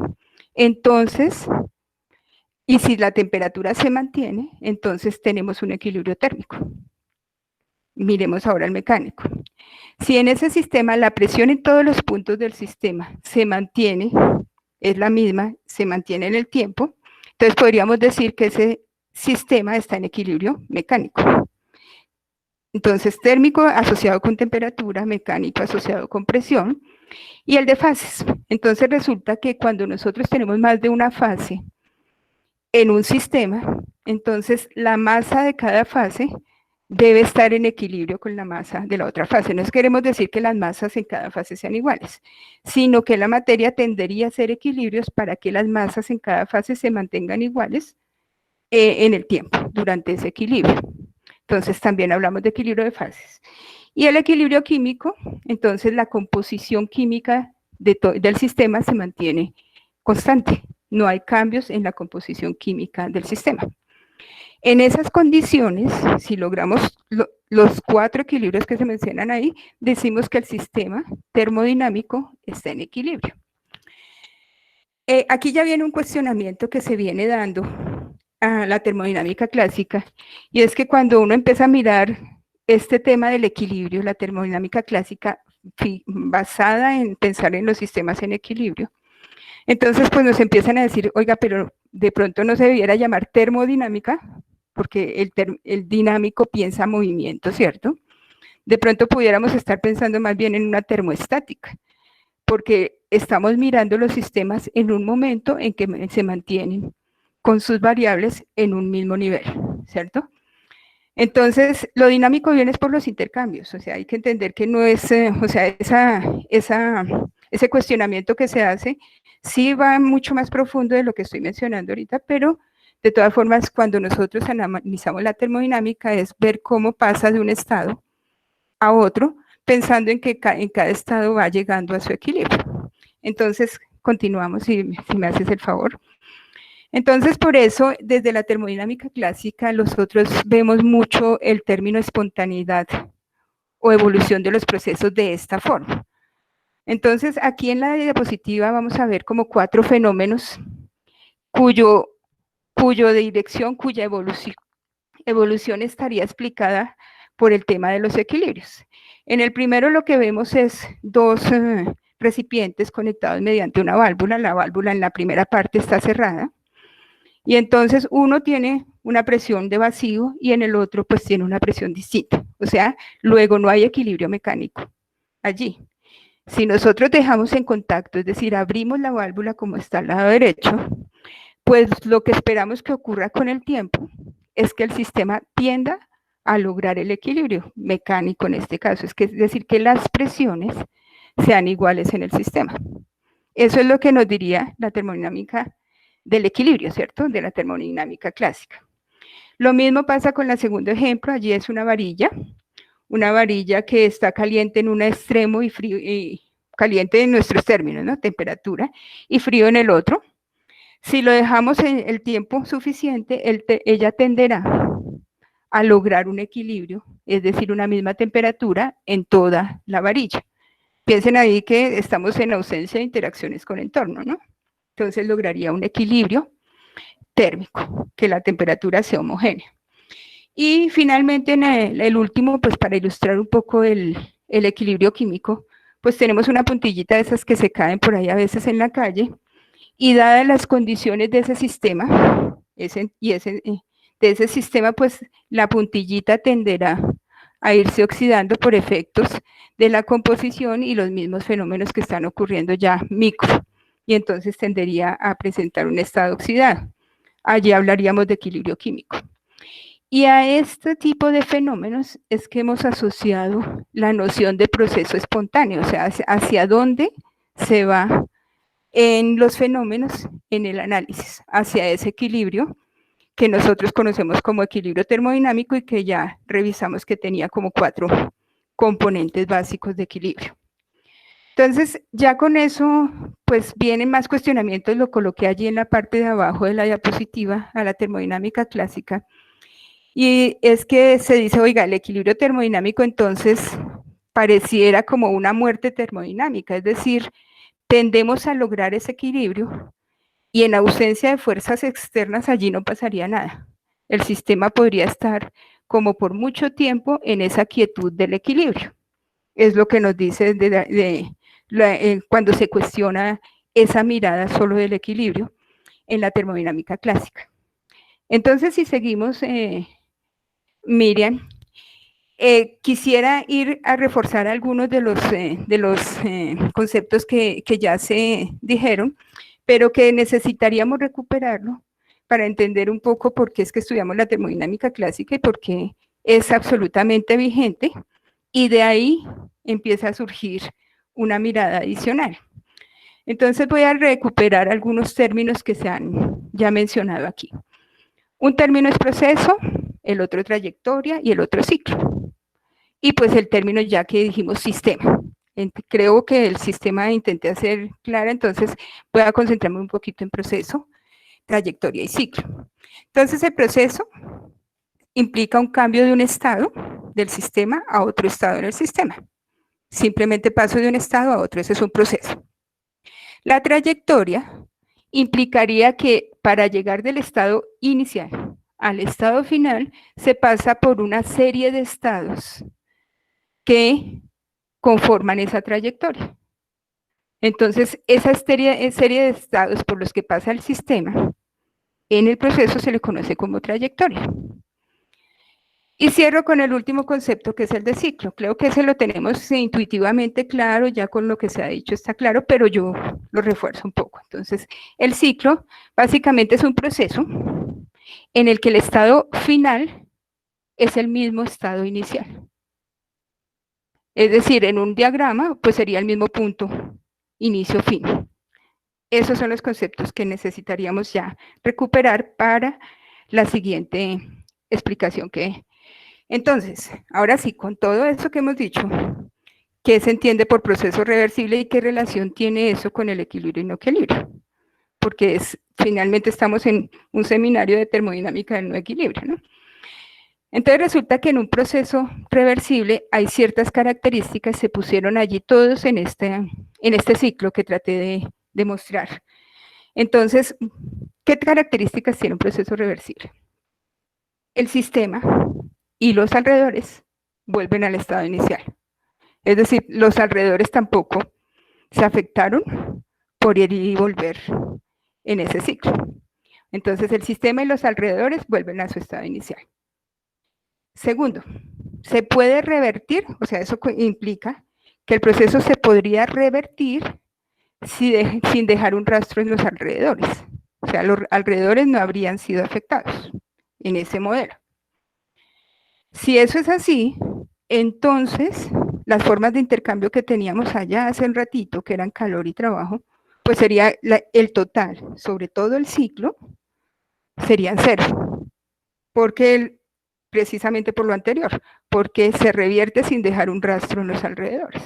entonces, y si la temperatura se mantiene, entonces tenemos un equilibrio térmico. Miremos ahora el mecánico. Si en ese sistema la presión en todos los puntos del sistema se mantiene, es la misma, se mantiene en el tiempo, entonces podríamos decir que ese sistema está en equilibrio mecánico. Entonces, térmico asociado con temperatura, mecánico asociado con presión, y el de fases. Entonces resulta que cuando nosotros tenemos más de una fase en un sistema, entonces la masa de cada fase debe estar en equilibrio con la masa de la otra fase. No queremos decir que las masas en cada fase sean iguales, sino que la materia tendería a ser equilibrios para que las masas en cada fase se mantengan iguales en el tiempo, durante ese equilibrio. Entonces también hablamos de equilibrio de fases. Y el equilibrio químico, entonces la composición química del sistema se mantiene constante. No hay cambios en la composición química del sistema. En esas condiciones, si logramos los 4 equilibrios que se mencionan ahí, decimos que el sistema termodinámico está en equilibrio. Aquí ya viene un cuestionamiento que se viene dando a la termodinámica clásica, y es que cuando uno empieza a mirar este tema del equilibrio, la termodinámica clásica basada en pensar en los sistemas en equilibrio, entonces pues nos empiezan a decir, oiga, pero de pronto no se debiera llamar termodinámica, porque el dinámico piensa movimiento, ¿cierto? De pronto pudiéramos estar pensando más bien en una termoestática, porque estamos mirando los sistemas en un momento en que se mantienen con sus variables en un mismo nivel, ¿cierto? Entonces, lo dinámico viene por los intercambios, o sea, hay que entender que no es, o sea, esa ese cuestionamiento que se hace sí va mucho más profundo de lo que estoy mencionando ahorita, pero de todas formas, cuando nosotros analizamos la termodinámica es ver cómo pasa de un estado a otro, pensando en que en cada estado va llegando a su equilibrio. Entonces, continuamos, si me haces el favor. Entonces, por eso, desde la termodinámica clásica, nosotros vemos mucho el término espontaneidad o evolución de los procesos de esta forma. Entonces, aquí en la diapositiva vamos a ver como 4 fenómenos cuya evolución estaría explicada por el tema de los equilibrios. En el primero lo que vemos es dos recipientes conectados mediante una válvula. La válvula en la primera parte está cerrada y entonces uno tiene una presión de vacío y en el otro pues tiene una presión distinta. O sea, luego no hay equilibrio mecánico allí. Si nosotros dejamos en contacto, es decir, abrimos la válvula como está al lado derecho, pues lo que esperamos que ocurra con el tiempo es que el sistema tienda a lograr el equilibrio mecánico en este caso, es decir, que las presiones sean iguales en el sistema. Eso es lo que nos diría la termodinámica del equilibrio, ¿cierto? De la termodinámica clásica. Lo mismo pasa con el segundo ejemplo, allí es una varilla que está caliente en un extremo y frío, y caliente en nuestros términos, ¿no? Temperatura, y frío en el otro. Si lo dejamos en el tiempo suficiente, ella tenderá a lograr un equilibrio, es decir, una misma temperatura en toda la varilla. Piensen ahí que estamos en ausencia de interacciones con el entorno, ¿no? Entonces lograría un equilibrio térmico, que la temperatura sea homogénea. Y finalmente, en el último, pues para ilustrar un poco el equilibrio químico, pues tenemos una puntillita de esas que se caen por ahí a veces en la calle, y dadas las condiciones de ese sistema, de ese sistema, pues la puntillita tenderá a irse oxidando por efectos de la composición y los mismos fenómenos que están ocurriendo ya micro, y entonces tendería a presentar un estado oxidado. Allí hablaríamos de equilibrio químico. Y a este tipo de fenómenos es que hemos asociado la noción de proceso espontáneo, o sea, hacia dónde se va en los fenómenos en el análisis, hacia ese equilibrio que nosotros conocemos como equilibrio termodinámico y que ya revisamos que tenía como 4 componentes básicos de equilibrio. Entonces, ya con eso, pues vienen más cuestionamientos, lo coloqué allí en la parte de abajo de la diapositiva a la termodinámica clásica, y es que se dice, oiga, el equilibrio termodinámico entonces pareciera como una muerte termodinámica, es decir, tendemos a lograr ese equilibrio y en ausencia de fuerzas externas allí no pasaría nada. El sistema podría estar como por mucho tiempo en esa quietud del equilibrio. Es lo que nos dice cuando se cuestiona esa mirada solo del equilibrio en la termodinámica clásica. Entonces, si seguimos, Miriam, quisiera ir a reforzar algunos de los conceptos que ya se dijeron, pero que necesitaríamos recuperarlo para entender un poco por qué es que estudiamos la termodinámica clásica y por qué es absolutamente vigente, y de ahí empieza a surgir una mirada adicional. Entonces voy a recuperar algunos términos que se han ya mencionado aquí. Un término es proceso, el otro trayectoria y el otro ciclo. Y pues el término ya que dijimos sistema. Creo que el sistema intenté hacer clara, entonces voy a concentrarme un poquito en proceso, trayectoria y ciclo. Entonces el proceso implica un cambio de un estado del sistema a otro estado en el sistema. Simplemente paso de un estado a otro, ese es un proceso. La trayectoria implicaría que para llegar del estado inicial al estado final se pasa por una serie de estados que conforman esa trayectoria. Entonces, esa serie de estados por los que pasa el sistema, en el proceso se le conoce como trayectoria. Y cierro con el último concepto, que es el de ciclo. Creo que ese lo tenemos intuitivamente claro, ya con lo que se ha dicho está claro, pero yo lo refuerzo un poco. Entonces, el ciclo básicamente es un proceso en el que el estado final es el mismo estado inicial. Es decir, en un diagrama, pues sería el mismo punto inicio-fin. Esos son los conceptos que necesitaríamos ya recuperar para la siguiente explicación que... Entonces, ahora sí, con todo eso que hemos dicho, ¿qué se entiende por proceso reversible y qué relación tiene eso con el equilibrio y no equilibrio? Porque finalmente estamos en un seminario de termodinámica del no equilibrio, ¿no? Entonces resulta que en un proceso reversible hay ciertas características, se pusieron allí todos en este ciclo que traté de demostrar. Entonces, ¿qué características tiene un proceso reversible? El sistema y los alrededores vuelven al estado inicial. Es decir, los alrededores tampoco se afectaron por ir y volver en ese ciclo. Entonces, el sistema y los alrededores vuelven a su estado inicial. Segundo, se puede revertir, o sea, eso implica que el proceso se podría revertir sin dejar un rastro en los alrededores. O sea, los alrededores no habrían sido afectados en ese modelo. Si eso es así, entonces las formas de intercambio que teníamos allá hace un ratito, que eran calor y trabajo, pues sería el total sobre todo el ciclo, serían 0. Porque precisamente por lo anterior, porque se revierte sin dejar un rastro en los alrededores.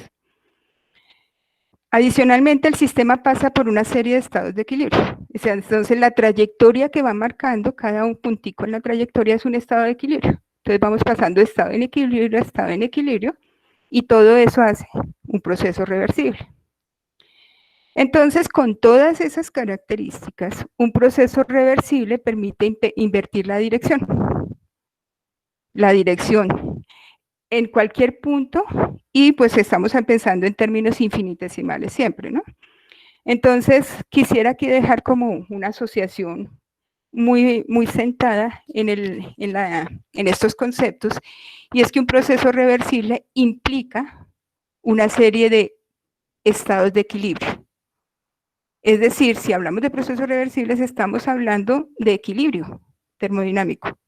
Adicionalmente, el sistema pasa por una serie de estados de equilibrio. O sea, entonces, la trayectoria que va marcando, cada un puntico en la trayectoria es un estado de equilibrio. Entonces, vamos pasando de estado en equilibrio a estado en equilibrio, y todo eso hace un proceso reversible. Entonces, con todas esas características, un proceso reversible permite invertir la dirección. La dirección en cualquier punto, y pues estamos pensando en términos infinitesimales siempre, ¿no? Entonces, quisiera aquí dejar como una asociación muy, muy sentada en estos conceptos, y es que un proceso reversible implica una serie de estados de equilibrio. Es decir, si hablamos de procesos reversibles, estamos hablando de equilibrio termodinámico,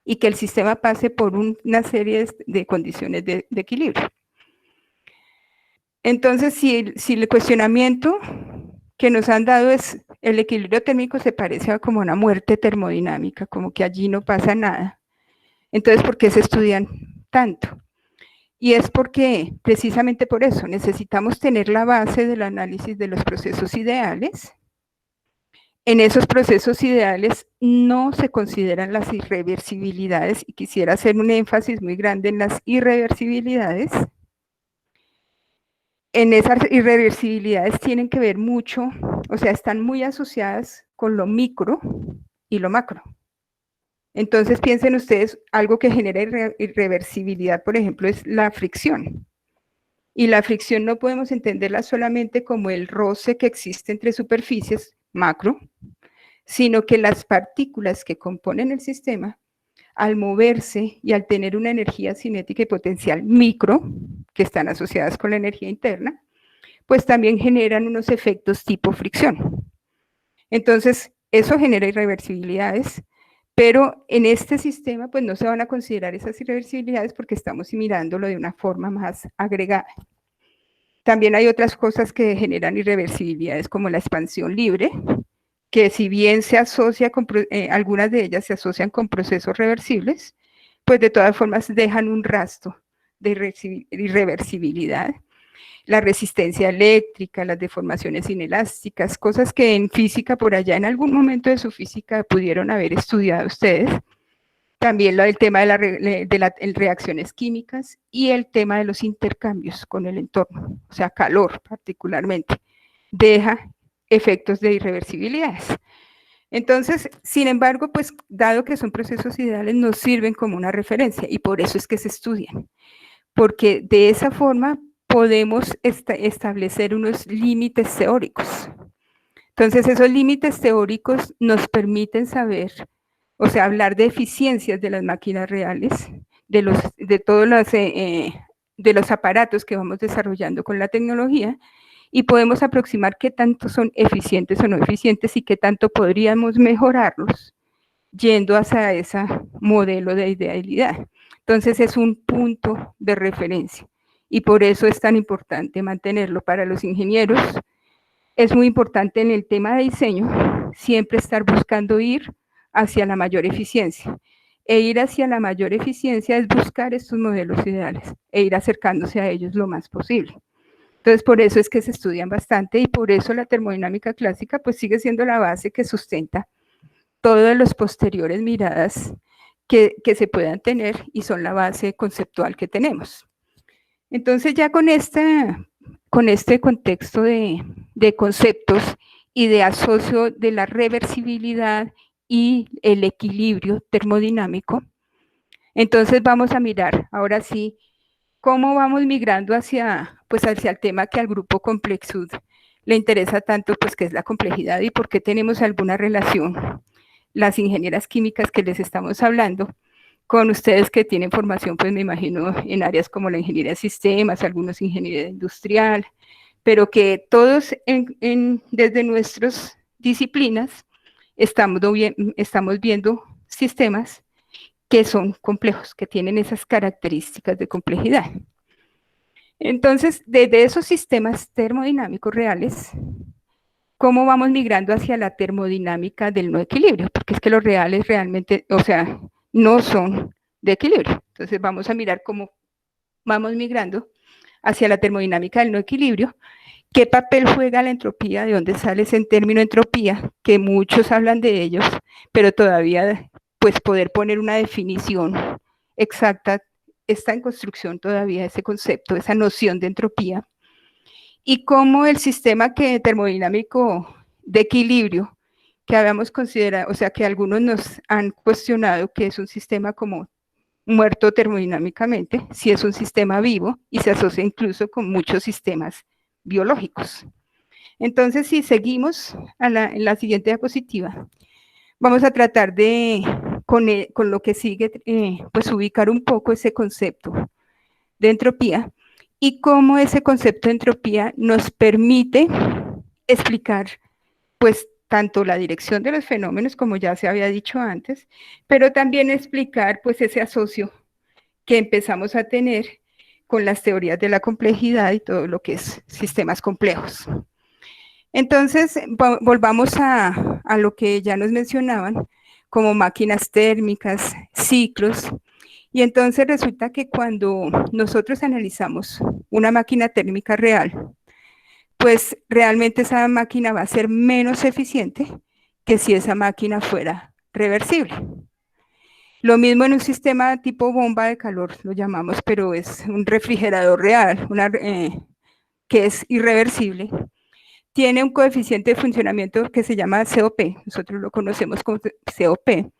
y que el sistema pase por una serie de condiciones de equilibrio. Entonces, si el cuestionamiento que nos han dado es el equilibrio térmico se parece a como una muerte termodinámica, como que allí no pasa nada. Entonces, ¿por qué se estudian tanto? Y es porque, precisamente por eso, necesitamos tener la base del análisis de los procesos ideales. En esos procesos ideales no se consideran las irreversibilidades, y quisiera hacer un énfasis muy grande en las irreversibilidades. En esas irreversibilidades tienen que ver mucho, o sea, están muy asociadas con lo micro y lo macro. Entonces piensen ustedes, algo que genera irreversibilidad, por ejemplo, es la fricción. Y la fricción no podemos entenderla solamente como el roce que existe entre superficies macro, sino que las partículas que componen el sistema, al moverse y al tener una energía cinética y potencial micro, que están asociadas con la energía interna, pues también generan unos efectos tipo fricción. Entonces, eso genera irreversibilidades, pero en este sistema pues no se van a considerar esas irreversibilidades porque estamos mirándolo de una forma más agregada. También hay otras cosas que generan irreversibilidades como la expansión libre, que si bien se asocia con, algunas de ellas se asocian con procesos reversibles, pues de todas formas dejan un rastro de irreversibilidad. La resistencia eléctrica, las deformaciones inelásticas, cosas que en física por allá en algún momento de su física pudieron haber estudiado ustedes. También el tema de las reacciones químicas y el tema de los intercambios con el entorno, o sea, calor particularmente, deja efectos de irreversibilidades. Entonces, sin embargo, pues dado que son procesos ideales, nos sirven como una referencia y por eso es que se estudian, porque de esa forma podemos establecer unos límites teóricos. Entonces, esos límites teóricos nos permiten saber, o sea, hablar de eficiencias de las máquinas reales, de todos los aparatos que vamos desarrollando con la tecnología, y podemos aproximar qué tanto son eficientes o no eficientes y qué tanto podríamos mejorarlos yendo hacia ese modelo de idealidad. Entonces es un punto de referencia y por eso es tan importante mantenerlo para los ingenieros, es muy importante en el tema de diseño siempre estar buscando ir hacia la mayor eficiencia. E ir hacia la mayor eficiencia es buscar estos modelos ideales e ir acercándose a ellos lo más posible. Entonces, por eso es que se estudian bastante y por eso la termodinámica clásica pues sigue siendo la base que sustenta todas las posteriores miradas que se puedan tener y son la base conceptual que tenemos. Entonces, ya con este contexto de conceptos y de asocio de la reversibilidad y el equilibrio termodinámico, entonces vamos a mirar ahora sí cómo vamos migrando hacia el tema que al grupo Complexud le interesa tanto, pues que es la complejidad y por qué tenemos alguna relación, las ingenieras químicas que les estamos hablando, con ustedes que tienen formación, pues me imagino, en áreas como la ingeniería de sistemas, algunos ingeniería industrial, pero que todos desde nuestras disciplinas estamos viendo sistemas que son complejos, que tienen esas características de complejidad. Entonces, desde esos sistemas termodinámicos reales, ¿cómo vamos migrando hacia la termodinámica del no equilibrio? Porque es que los reales realmente, o sea, no son de equilibrio. Entonces, vamos a mirar cómo vamos migrando hacia la termodinámica del no equilibrio. ¿Qué papel juega la entropía? ¿De dónde sale ese término entropía? Que muchos hablan de ellos, pero todavía, pues, poder poner una definición exacta está en construcción todavía ese concepto, esa noción de entropía, y cómo el sistema termodinámico de equilibrio que habíamos considerado, o sea, que algunos nos han cuestionado que es un sistema como muerto termodinámicamente, si es un sistema vivo y se asocia incluso con muchos sistemas biológicos. Entonces, si seguimos en la siguiente diapositiva, vamos a tratar de, con lo que sigue, pues ubicar un poco ese concepto de entropía y cómo ese concepto de entropía nos permite explicar, pues, tanto la dirección de los fenómenos, como ya se había dicho antes, pero también explicar, pues, ese asocio que empezamos a tener con las teorías de la complejidad y todo lo que es sistemas complejos. Entonces, volvamos a lo que ya nos mencionaban, como máquinas térmicas, ciclos, y entonces resulta que cuando nosotros analizamos una máquina térmica real, pues realmente esa máquina va a ser menos eficiente que si esa máquina fuera reversible. Lo mismo en un sistema tipo bomba de calor, lo llamamos, pero es un refrigerador real, que es irreversible. Tiene un coeficiente de funcionamiento que se llama COP, nosotros lo conocemos como COP,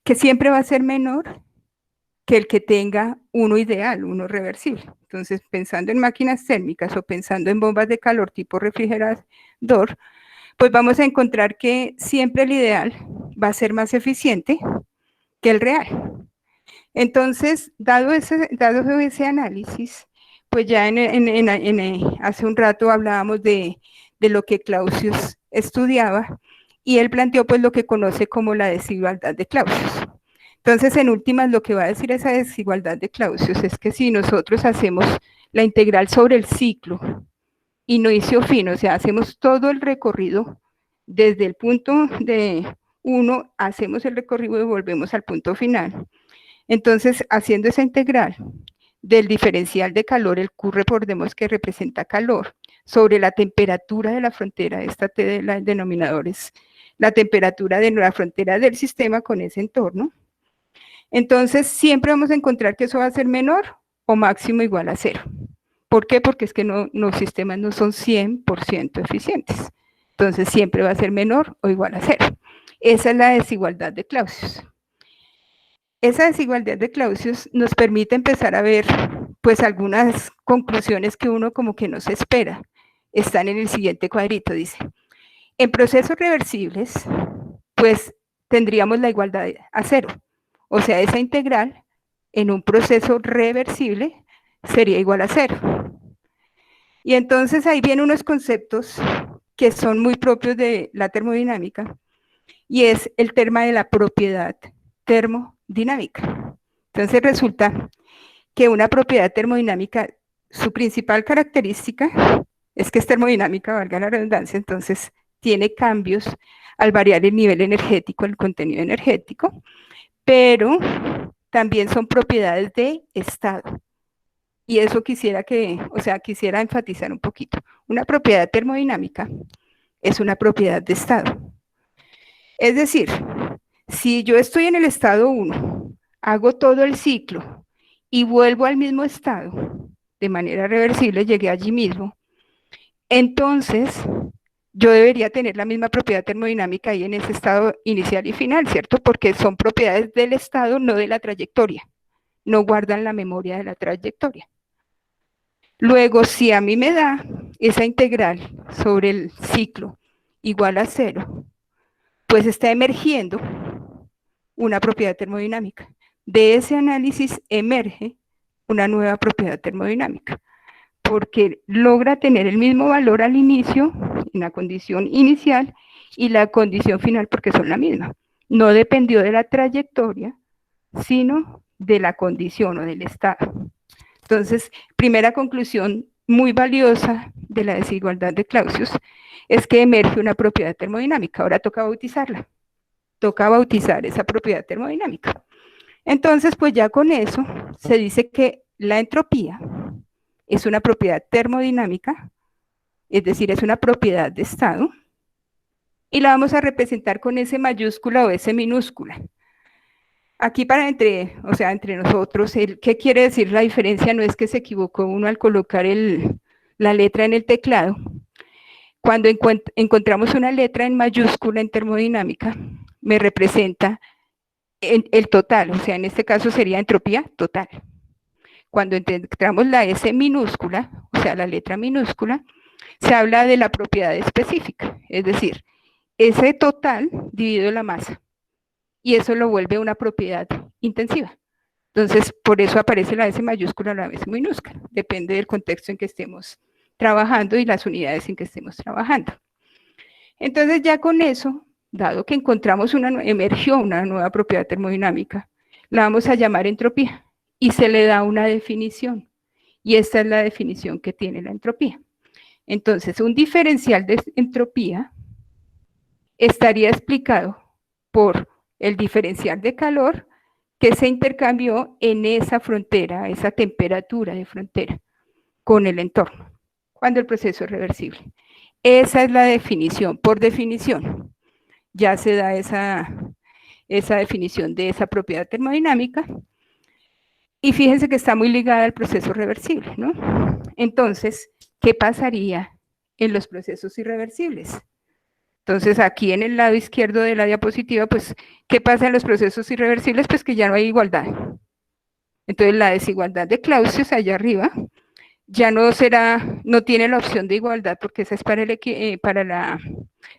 que siempre va a ser menor que el que tenga uno ideal, uno reversible. Entonces, pensando en máquinas térmicas o pensando en bombas de calor tipo refrigerador, pues vamos a encontrar que siempre el ideal va a ser más eficiente que el real. Entonces, dado ese análisis, pues ya hace un rato hablábamos de lo que Clausius estudiaba, y él planteó pues lo que conoce como la desigualdad de Clausius. Entonces, en últimas, lo que va a decir esa desigualdad de Clausius es que si nosotros hacemos la integral sobre el ciclo, inicio fin, o sea, hacemos todo el recorrido desde el punto de 1, hacemos el recorrido y volvemos al punto final. Entonces, haciendo esa integral del diferencial de calor, el Q recordemos que representa calor, sobre la temperatura de la frontera, esta T del denominador es la temperatura de la frontera del sistema con ese entorno. Entonces, siempre vamos a encontrar que eso va a ser menor o máximo igual a 0. ¿Por qué? Porque es que los sistemas no son 100% eficientes. Entonces, siempre va a ser menor o igual a 0. Esa es la desigualdad de Clausius. Esa desigualdad de Clausius nos permite empezar a ver, pues, algunas conclusiones que uno como que no se espera. Están en el siguiente cuadrito, dice. En procesos reversibles, pues, tendríamos la igualdad a 0. O sea, esa integral en un proceso reversible sería igual a 0. Y entonces ahí vienen unos conceptos que son muy propios de la termodinámica, y es el tema de la propiedad termodinámica. Entonces resulta que una propiedad termodinámica, su principal característica es que es termodinámica, valga la redundancia, entonces tiene cambios al variar el nivel energético, el contenido energético, pero también son propiedades de estado. Y eso quisiera enfatizar un poquito. Una propiedad termodinámica es una propiedad de estado. Es decir, si yo estoy en el estado 1, hago todo el ciclo y vuelvo al mismo estado, de manera reversible, llegué allí mismo, entonces yo debería tener la misma propiedad termodinámica ahí en ese estado inicial y final, ¿cierto? Porque son propiedades del estado, no de la trayectoria. No guardan la memoria de la trayectoria. Luego, si a mí me da esa integral sobre el ciclo igual a 0, pues está emergiendo una propiedad termodinámica. De ese análisis emerge una nueva propiedad termodinámica, porque logra tener el mismo valor al inicio, en la condición inicial, y la condición final, porque son la misma. No dependió de la trayectoria, sino de la condición o del estado. Entonces, primera conclusión muy valiosa de la desigualdad de Clausius es que emerge una propiedad termodinámica. Ahora toca bautizarla. Toca bautizar esa propiedad termodinámica. Entonces, pues ya con eso se dice que la entropía es una propiedad termodinámica, es decir, es una propiedad de estado, y la vamos a representar con S mayúscula o S minúscula. Aquí entre nosotros, ¿qué quiere decir la diferencia? No es que se equivocó uno al colocar la letra en el teclado. Cuando encontramos una letra en mayúscula en termodinámica, me representa el total, o sea, en este caso sería entropía total. Cuando encontramos la S minúscula, o sea, la letra minúscula, se habla de la propiedad específica, es decir, ese total dividido la masa. Y eso lo vuelve una propiedad intensiva. Entonces, por eso aparece la S mayúscula o la S minúscula. Depende del contexto en que estemos trabajando y las unidades en que estemos trabajando. Entonces, ya con eso, dado que emergió una nueva propiedad termodinámica, la vamos a llamar entropía y se le da una definición. Y esta es la definición que tiene la entropía. Entonces, un diferencial de entropía estaría explicado por el diferencial de calor que se intercambió en esa frontera, esa temperatura de frontera con el entorno, cuando el proceso es reversible. Esa es la definición, por definición. Ya se da esa definición de esa propiedad termodinámica y fíjense que está muy ligada al proceso reversible, ¿no? Entonces, ¿qué pasaría en los procesos irreversibles? Entonces, aquí en el lado izquierdo de la diapositiva, pues, ¿qué pasa en los procesos irreversibles? Pues que ya no hay igualdad. Entonces, la desigualdad de Clausius allá arriba ya no tiene la opción de igualdad, porque esa es para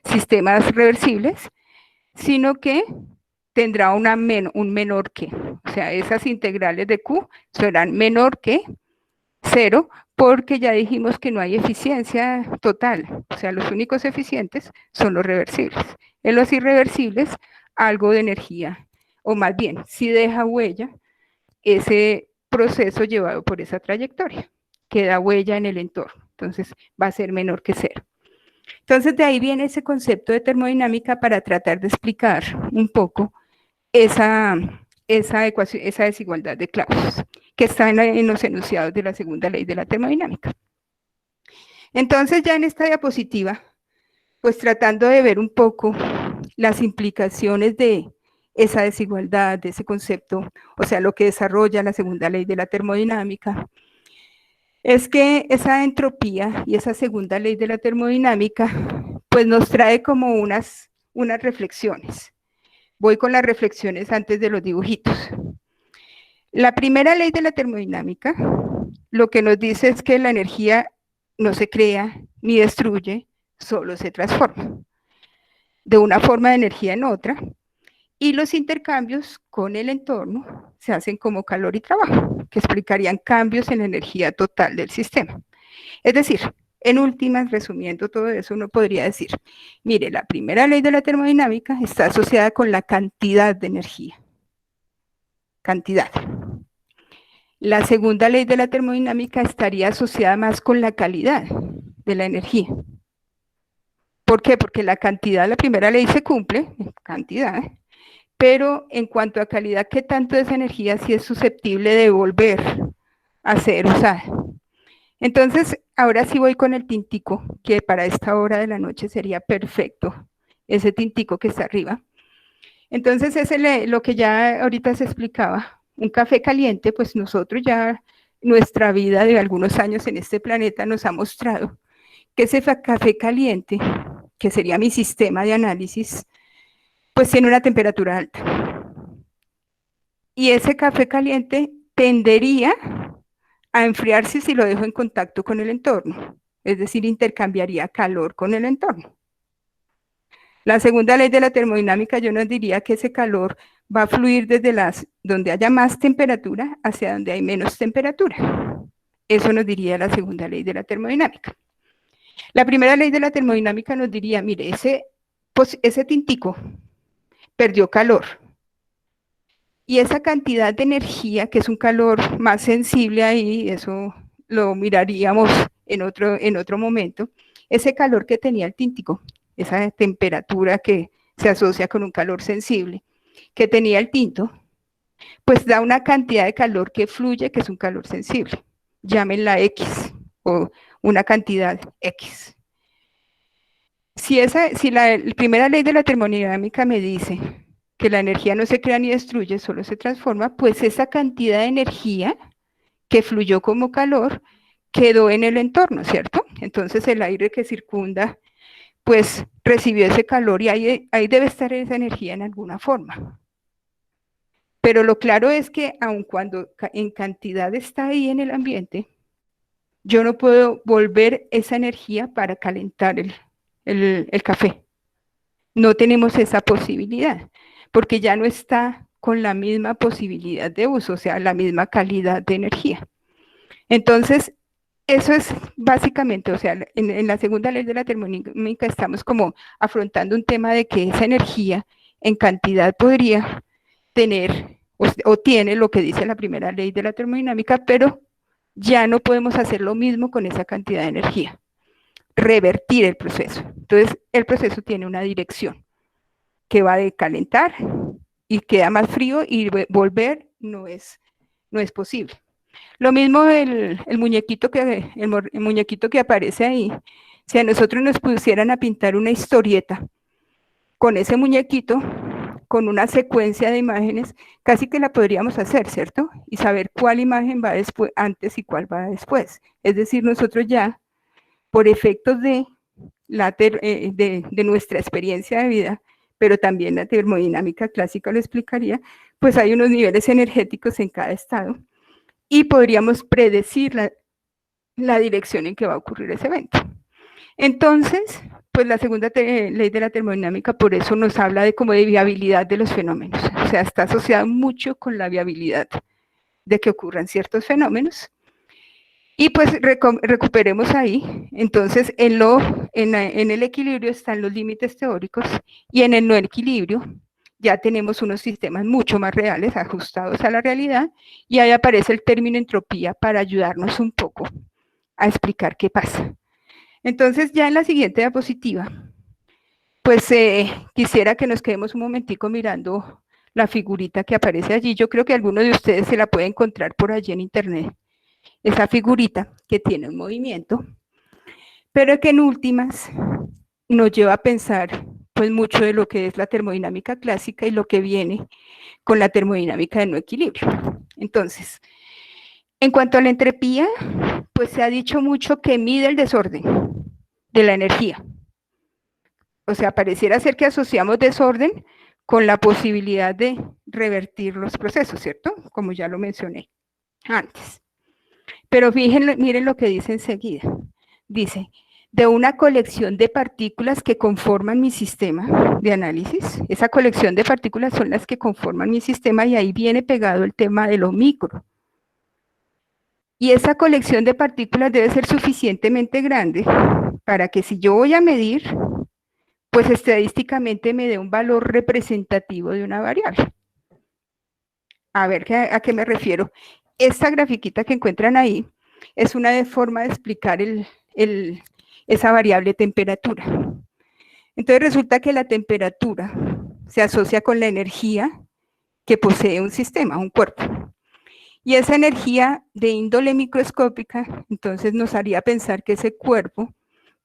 sistemas reversibles, sino que tendrá un menor que. O sea, esas integrales de Q serán menor que 0, porque ya dijimos que no hay eficiencia total, o sea, los únicos eficientes son los reversibles. En los irreversibles, algo de energía, o más bien, si deja huella ese proceso llevado por esa trayectoria, queda huella en el entorno, entonces va a ser menor que 0. Entonces, de ahí viene ese concepto de termodinámica para tratar de explicar un poco esa desigualdad de Clausius, que está en los enunciados de la segunda ley de la termodinámica. Entonces, ya en esta diapositiva, pues tratando de ver un poco las implicaciones de esa desigualdad, de ese concepto, o sea, lo que desarrolla la segunda ley de la termodinámica, es que esa entropía y esa segunda ley de la termodinámica, pues nos trae como unas reflexiones. Voy con las reflexiones antes de los dibujitos. La primera ley de la termodinámica lo que nos dice es que la energía no se crea ni destruye, solo se transforma de una forma de energía en otra, y los intercambios con el entorno se hacen como calor y trabajo, que explicarían cambios en la energía total del sistema. Es decir, en últimas, resumiendo todo eso, uno podría decir, mire, la primera ley de la termodinámica está asociada con la cantidad de energía. Cantidad. La segunda ley de la termodinámica estaría asociada más con la calidad. de la energía. ¿Por qué? Porque la cantidad, la primera ley se cumple, cantidad, pero en cuanto a calidad, ¿qué tanto de esa energía sí es susceptible de volver a ser usada? Entonces, ahora sí voy con el tintico, que para esta hora de la noche sería perfecto, ese tintico que está arriba. Entonces, es lo que ya ahorita se explicaba, un café caliente, pues nosotros ya, nuestra vida de algunos años en este planeta nos ha mostrado que ese café caliente, que sería mi sistema de análisis, pues tiene una temperatura alta. Y ese café caliente tendería a enfriarse si lo dejo en contacto con el entorno, es decir, intercambiaría calor con el entorno. La segunda ley de la termodinámica yo nos diría que ese calor va a fluir desde donde haya más temperatura hacia donde hay menos temperatura. Eso nos diría la segunda ley de la termodinámica. La primera ley de la termodinámica nos diría, mire, ese tintico perdió calor. Y esa cantidad de energía, que es un calor más sensible ahí, eso lo miraríamos en otro momento, ese calor que tenía el tintico, esa temperatura que se asocia con un calor sensible, que tenía el tinto, pues da una cantidad de calor que fluye, que es un calor sensible. Llámenla X o una cantidad X. Si la primera ley de la termodinámica me dice que la energía no se crea ni destruye, solo se transforma, pues esa cantidad de energía que fluyó como calor quedó en el entorno, ¿cierto? Entonces el aire que circunda, pues recibió ese calor y ahí debe estar esa energía en alguna forma. Pero lo claro es que aun cuando en cantidad está ahí en el ambiente, yo no puedo volver esa energía para calentar el café. No tenemos esa posibilidad, porque ya no está con la misma posibilidad de uso, o sea, la misma calidad de energía. Entonces, eso es básicamente, o sea, en la segunda ley de la termodinámica estamos como afrontando un tema de que esa energía en cantidad podría tener o tiene lo que dice la primera ley de la termodinámica, pero ya no podemos hacer lo mismo con esa cantidad de energía, revertir el proceso. Entonces, el proceso tiene una dirección que va de calentar y queda más frío y volver no es posible. Lo mismo el muñequito que aparece ahí. Si a nosotros nos pusieran a pintar una historieta con ese muñequito, con una secuencia de imágenes, casi que la podríamos hacer, ¿cierto? Y saber cuál imagen va después, antes y cuál va después. Es decir, nosotros ya, por efectos de nuestra experiencia de vida, pero también la termodinámica clásica lo explicaría, pues hay unos niveles energéticos en cada estado y podríamos predecir la dirección en que va a ocurrir ese evento. Entonces, pues la segunda ley de la termodinámica por eso nos habla de como de viabilidad de los fenómenos, o sea, está asociada mucho con la viabilidad de que ocurran ciertos fenómenos. Y pues recuperemos ahí, entonces en el equilibrio están los límites teóricos y en el no equilibrio ya tenemos unos sistemas mucho más reales, ajustados a la realidad, y ahí aparece el término entropía para ayudarnos un poco a explicar qué pasa. Entonces ya en la siguiente diapositiva, pues quisiera que nos quedemos un momentico mirando la figurita que aparece allí. Yo creo que alguno de ustedes se la puede encontrar por allí en internet. Esa figurita que tiene un movimiento, pero que en últimas nos lleva a pensar pues mucho de lo que es la termodinámica clásica y lo que viene con la termodinámica de no equilibrio. Entonces, en cuanto a la entropía, pues se ha dicho mucho que mide el desorden de la energía. O sea, pareciera ser que asociamos desorden con la posibilidad de revertir los procesos, ¿cierto? Como ya lo mencioné antes. Pero miren lo que dice enseguida. Dice, de una colección de partículas que conforman mi sistema de análisis. Esa colección de partículas son las que conforman mi sistema y ahí viene pegado el tema de lo micro. Y esa colección de partículas debe ser suficientemente grande para que si yo voy a medir, pues estadísticamente me dé un valor representativo de una variable. A ver, ¿a qué me refiero? Esta grafiquita que encuentran ahí es una forma de explicar esa variable temperatura. Entonces resulta que la temperatura se asocia con la energía que posee un sistema, un cuerpo. Y esa energía de índole microscópica, entonces nos haría pensar que ese cuerpo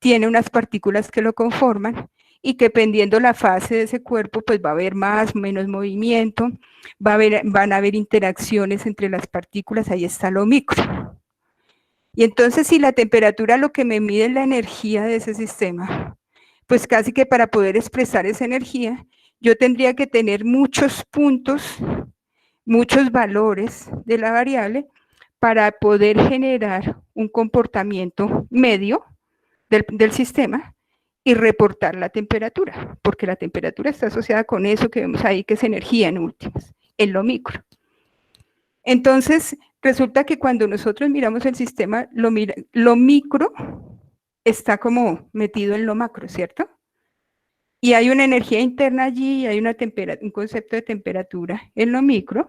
tiene unas partículas que lo conforman y que dependiendo la fase de ese cuerpo, pues va a haber más o menos movimiento, van a haber interacciones entre las partículas, ahí está lo micro. Y entonces si la temperatura lo que me mide es la energía de ese sistema, pues casi que para poder expresar esa energía, yo tendría que tener muchos puntos, muchos valores de la variable para poder generar un comportamiento medio del sistema y reportar la temperatura, porque la temperatura está asociada con eso que vemos ahí, que es energía en últimas, en lo micro. Entonces, resulta que cuando nosotros miramos el sistema, lo micro está como metido en lo macro, ¿cierto? Y hay una energía interna allí, hay un concepto de temperatura en lo micro,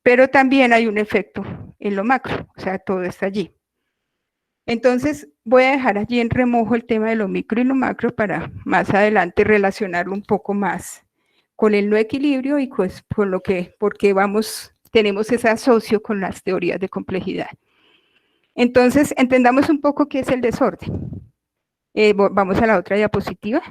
pero también hay un efecto en lo macro, o sea, todo está allí. Entonces, voy a dejar allí en remojo el tema de lo micro y lo macro para más adelante relacionarlo un poco más con el no equilibrio y pues con lo que, porque tenemos ese asocio con las teorías de complejidad. Entonces, entendamos un poco qué es el desorden. Vamos a la otra diapositiva.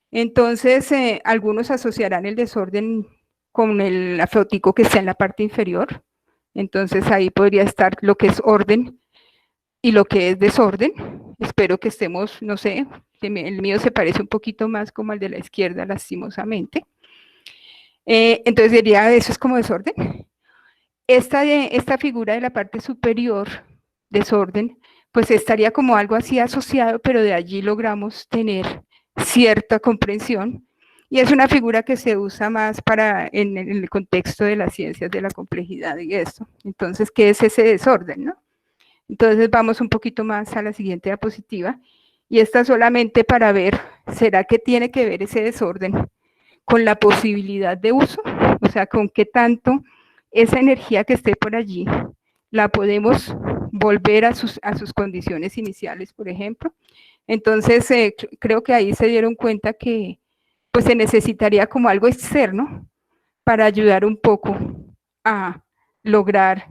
Entonces, algunos asociarán el desorden con el afeotico que está en la parte inferior. Entonces, ahí podría estar lo que es orden y lo que es desorden. Espero que estemos, no sé, el mío se parece un poquito más como al de la izquierda, lastimosamente. Entonces diría, eso es como desorden. Esta figura de la parte superior, desorden, pues estaría como algo así asociado, pero de allí logramos tener cierta comprensión. Y es una figura que se usa más en el contexto de las ciencias de la complejidad y esto. Entonces, ¿qué es ese desorden, no? Entonces vamos un poquito más a la siguiente diapositiva, y esta solamente para ver, ¿será que tiene que ver ese desorden con la posibilidad de uso? O sea, con qué tanto esa energía que esté por allí la podemos volver a sus condiciones iniciales, por ejemplo. Entonces, creo que ahí se dieron cuenta que pues se necesitaría como algo externo para ayudar un poco a lograr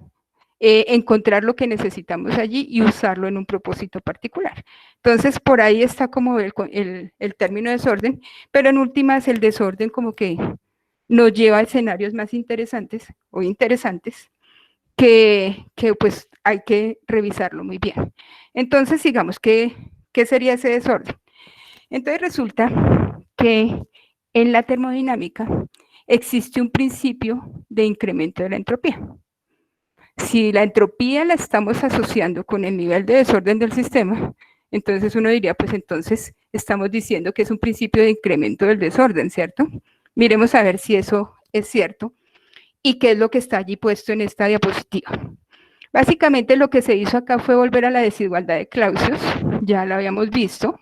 encontrar lo que necesitamos allí y usarlo en un propósito particular. Entonces, por ahí está como el término desorden, pero en últimas el desorden como que nos lleva a escenarios más interesantes que pues hay que revisarlo muy bien. Entonces, digamos, ¿qué sería ese desorden? Entonces resulta que en la termodinámica existe un principio de incremento de la entropía. Si la entropía la estamos asociando con el nivel de desorden del sistema, entonces uno diría, pues entonces estamos diciendo que es un principio de incremento del desorden, ¿cierto? Miremos a ver si eso es cierto y qué es lo que está allí puesto en esta diapositiva. Básicamente lo que se hizo acá fue volver a la desigualdad de Clausius, ya la habíamos visto.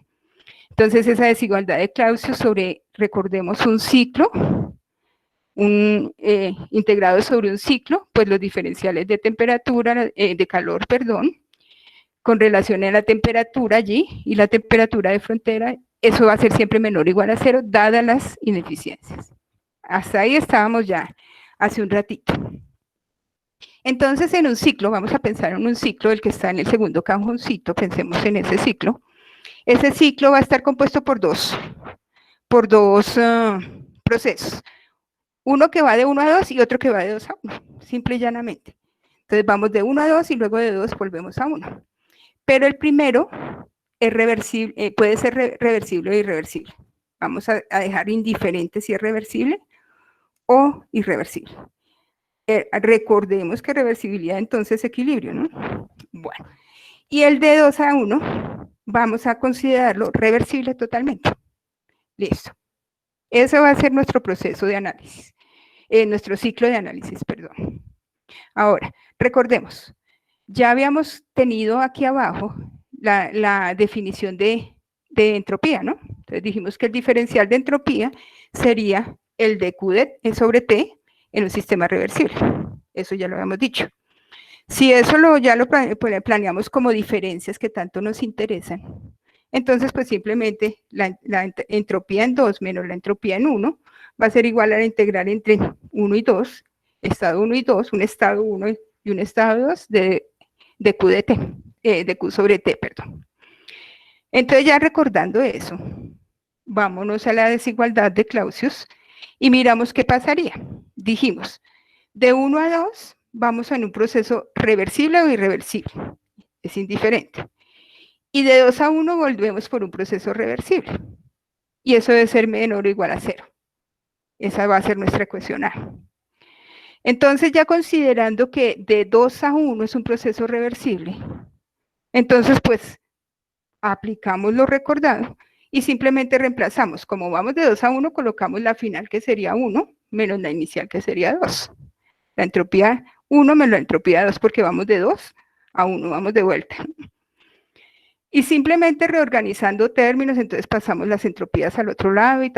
Entonces esa desigualdad de Clausius sobre, recordemos, un ciclo, integrado sobre un ciclo, pues los diferenciales de temperatura, de calor, perdón, con relación a la temperatura allí y la temperatura de frontera, eso va a ser siempre menor o igual a 0, dadas las ineficiencias. Hasta ahí estábamos ya hace un ratito. Entonces, en un ciclo, vamos a pensar en un ciclo, el que está en el segundo cajoncito, pensemos en ese ciclo. Ese ciclo va a estar compuesto por dos procesos. Uno que va de 1 a 2 y otro que va de 2 a 1, simple y llanamente. Entonces vamos de 1 a 2 y luego de 2 volvemos a 1. Pero el primero es reversible, puede ser reversible o irreversible. Vamos a dejar indiferente si es reversible o irreversible. Recordemos que reversibilidad entonces es equilibrio, ¿no? Bueno, y el de 2 a 1 vamos a considerarlo reversible totalmente. Listo. Eso va a ser nuestro proceso de análisis, nuestro ciclo de análisis, perdón. Ahora, recordemos, ya habíamos tenido aquí abajo la definición de entropía, ¿no? Entonces dijimos que el diferencial de entropía sería el de Q sobre T en un sistema reversible. Eso ya lo habíamos dicho. Si eso ya lo planeamos como diferencias que tanto nos interesan, entonces pues simplemente la entropía en 2 menos la entropía en 1 va a ser igual a la integral entre 1 y 2, estado 1 y 2, un estado 1 y un estado 2 de Q de T, de Q sobre T, perdón. Entonces ya recordando eso, vámonos a la desigualdad de Clausius y miramos qué pasaría. Dijimos, de 1 a 2 vamos en un proceso reversible o irreversible, es indiferente. Y de 2 a 1 volvemos por un proceso reversible. Y eso debe ser menor o igual a 0. Esa va a ser nuestra ecuación A. Entonces, ya considerando que de 2 a 1 es un proceso reversible, entonces pues aplicamos lo recordado y simplemente reemplazamos. Como vamos de 2 a 1, colocamos la final que sería 1 menos la inicial que sería 2. La entropía 1 menos la entropía 2 porque vamos de 2 a 1, vamos de vuelta. Y simplemente reorganizando términos, entonces pasamos las entropías al otro lado y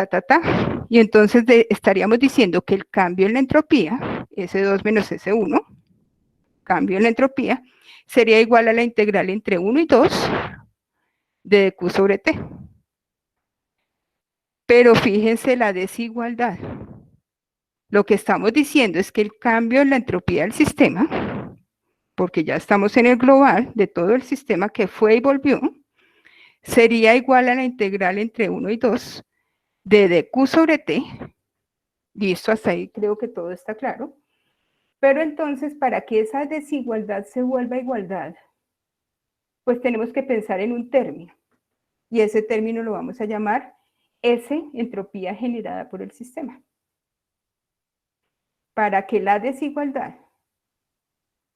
y entonces estaríamos diciendo que el cambio en la entropía, S2 menos S1, cambio en la entropía, sería igual a la integral entre 1 y 2 de Q sobre T. Pero fíjense la desigualdad. Lo que estamos diciendo es que el cambio en la entropía del sistema, porque ya estamos en el global de todo el sistema que fue y volvió, sería igual a la integral entre 1 y 2 de dq sobre t. Listo, hasta ahí creo que todo está claro. Pero entonces, para que esa desigualdad se vuelva igualdad, pues tenemos que pensar en un término. Y ese término lo vamos a llamar S, entropía generada por el sistema. Para que la desigualdad,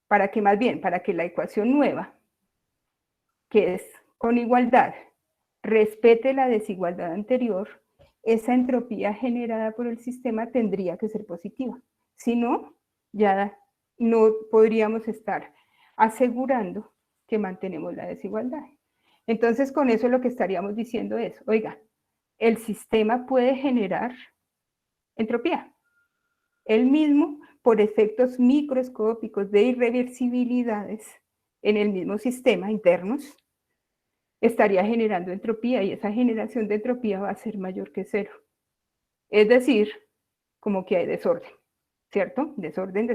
para que la ecuación nueva, que es con igualdad, respete la desigualdad anterior, esa entropía generada por el sistema tendría que ser positiva. Si no, ya no podríamos estar asegurando que mantenemos la desigualdad. Entonces, con eso lo que estaríamos diciendo es, oiga, el sistema puede generar entropía. Él mismo, por efectos microscópicos de irreversibilidades en el mismo sistema internos, estaría generando entropía y esa generación de entropía va a ser mayor que 0. Es decir, como que hay desorden, ¿cierto? Desorden,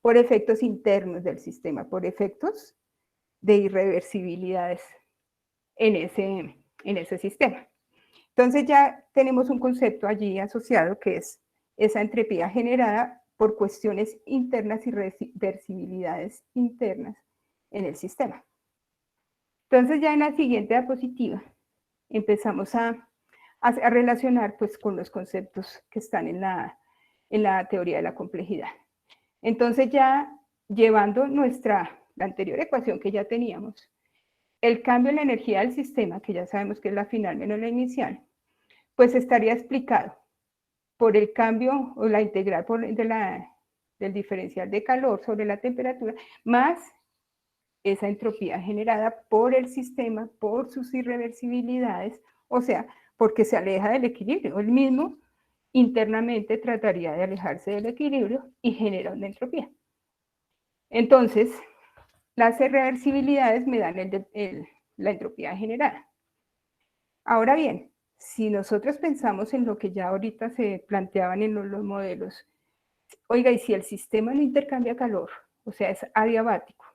por efectos internos del sistema, por efectos de irreversibilidades en ese sistema. Entonces ya tenemos un concepto allí asociado que es esa entropía generada por cuestiones internas y reversibilidades internas en el sistema. Entonces ya en la siguiente diapositiva empezamos a relacionar pues con los conceptos que están en la teoría de la complejidad. Entonces ya llevando la anterior ecuación que ya teníamos, el cambio en la energía del sistema, que ya sabemos que es la final menos la inicial, pues estaría explicado por el cambio o la integral del diferencial de calor sobre la temperatura, más esa entropía generada por el sistema, por sus irreversibilidades, o sea, porque se aleja del equilibrio. Él mismo internamente trataría de alejarse del equilibrio y genera una entropía. Entonces, las irreversibilidades me dan la entropía generada. Ahora bien, si nosotros pensamos en lo que ya ahorita se planteaban en los modelos, oiga, y si el sistema no intercambia calor, o sea, es adiabático,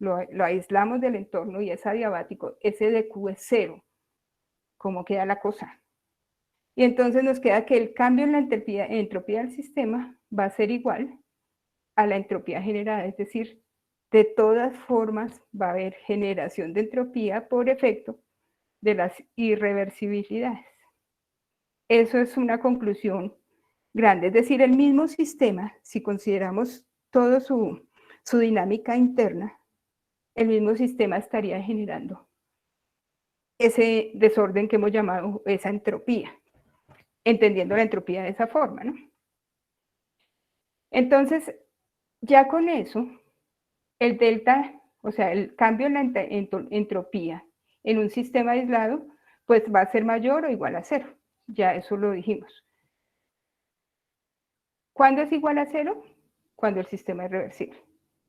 lo aislamos del entorno y es adiabático, ese dq es 0, ¿cómo queda la cosa? Y entonces nos queda que el cambio en la entropía del sistema va a ser igual a la entropía generada, es decir, de todas formas va a haber generación de entropía por efecto de las irreversibilidades. Eso es una conclusión grande, es decir, el mismo sistema, si consideramos toda su dinámica interna, el mismo sistema estaría generando ese desorden que hemos llamado esa entropía, entendiendo la entropía de esa forma, ¿no? Entonces, ya con eso, el delta, o sea, el cambio en la entropía en un sistema aislado, pues va a ser mayor o igual a 0. Ya eso lo dijimos. ¿Cuándo es igual a 0? Cuando el sistema es reversible.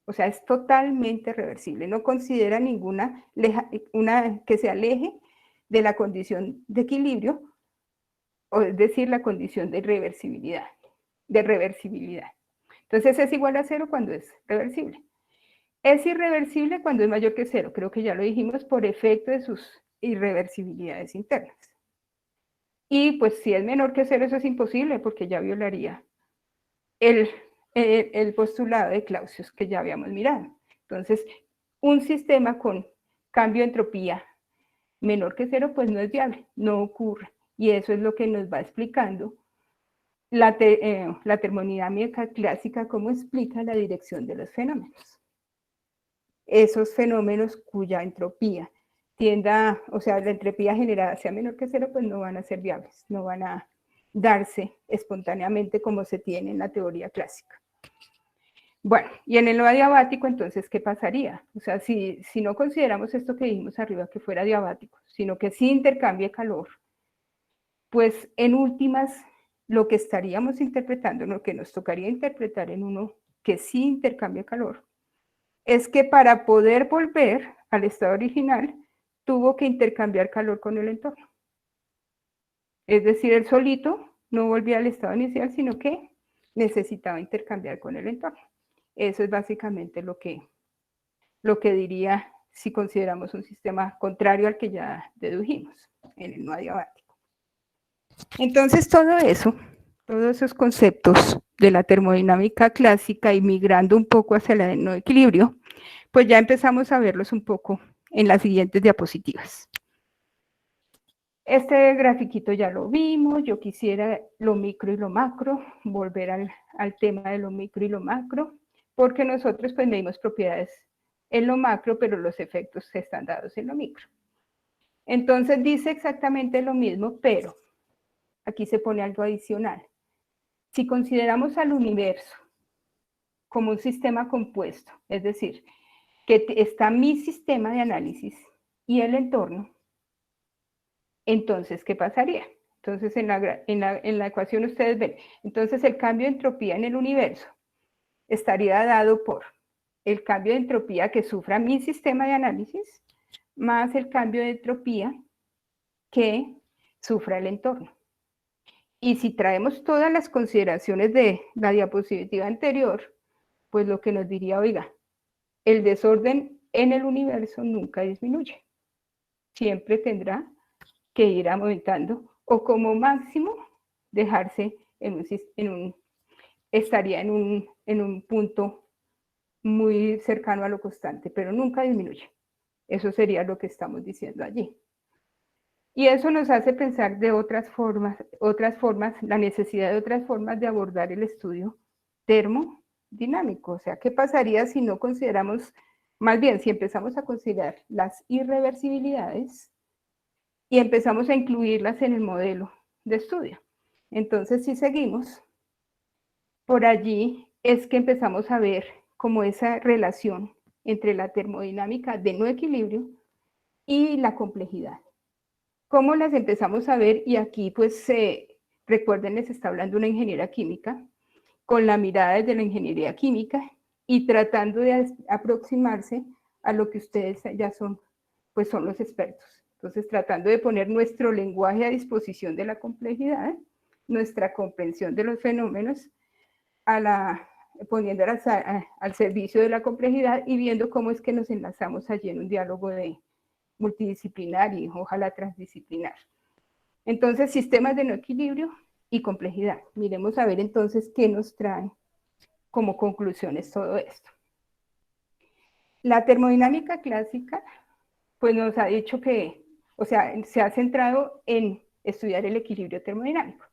O sea, es totalmente reversible. No considera ninguna que se aleje de la condición de equilibrio, o es decir, la condición de reversibilidad. Entonces es igual a 0 cuando es reversible. Es irreversible cuando es mayor que 0, creo que ya lo dijimos, por efecto de sus irreversibilidades internas. Y pues si es menor que 0, eso es imposible porque ya violaría el postulado de Clausius que ya habíamos mirado. Entonces, un sistema con cambio de entropía menor que 0, pues no es viable, no ocurre. Y eso es lo que nos va explicando la termodinámica clásica, cómo explica la dirección de los fenómenos. Esos fenómenos cuya entropía tienda, o sea, la entropía generada sea menor que 0, pues no van a ser viables, no van a darse espontáneamente como se tiene en la teoría clásica. Bueno, y en el no adiabático, entonces, ¿qué pasaría? O sea, si no consideramos esto que dijimos arriba, que fuera adiabático, sino que sí intercambie calor, pues en últimas, lo que estaríamos interpretando, lo que nos tocaría interpretar en uno que sí intercambia calor, es que para poder volver al estado original, tuvo que intercambiar calor con el entorno. Es decir, él solito no volvía al estado inicial, sino que necesitaba intercambiar con el entorno. Eso es básicamente lo que diría si consideramos un sistema contrario al que ya dedujimos en el no adiabático. Entonces, todos esos conceptos de la termodinámica clásica y migrando un poco hacia la de no equilibrio, pues ya empezamos a verlos un poco en las siguientes diapositivas. Este grafiquito ya lo vimos, yo quisiera lo micro y lo macro, volver al tema de lo micro y lo macro, porque nosotros pues medimos propiedades en lo macro, pero los efectos están dados en lo micro. Entonces dice exactamente lo mismo, pero aquí se pone algo adicional. Si consideramos al universo como un sistema compuesto, es decir, que está mi sistema de análisis y el entorno, entonces, ¿qué pasaría? Entonces, en la ecuación ustedes ven, entonces el cambio de entropía en el universo estaría dado por el cambio de entropía que sufra mi sistema de análisis, más el cambio de entropía que sufra el entorno. Y si traemos todas las consideraciones de la diapositiva anterior, pues lo que nos diría, oiga, el desorden en el universo nunca disminuye. Siempre tendrá que ir aumentando o como máximo dejarse estaría en un punto muy cercano a lo constante, pero nunca disminuye. Eso sería lo que estamos diciendo allí. Y eso nos hace pensar de otras formas, la necesidad de otras formas de abordar el estudio termodinámico. O sea, ¿qué pasaría si no consideramos, más bien, si empezamos a considerar las irreversibilidades y empezamos a incluirlas en el modelo de estudio? Entonces, si seguimos, por allí es que empezamos a ver como esa relación entre la termodinámica de no equilibrio y la complejidad. ¿Cómo las empezamos a ver? Y aquí, pues, recuerden, les está hablando una ingeniera química, con la mirada desde la ingeniería química y tratando de aproximarse a lo que ustedes ya son, pues son los expertos. Entonces, tratando de poner nuestro lenguaje a disposición de la complejidad, nuestra comprensión de los fenómenos, poniéndolas al servicio de la complejidad y viendo cómo es que nos enlazamos allí en un diálogo multidisciplinar y ojalá transdisciplinar. Entonces, sistemas de no equilibrio y complejidad. Miremos a ver entonces qué nos trae como conclusiones todo esto. La termodinámica clásica, pues nos ha dicho que, o sea, se ha centrado en estudiar el equilibrio termodinámico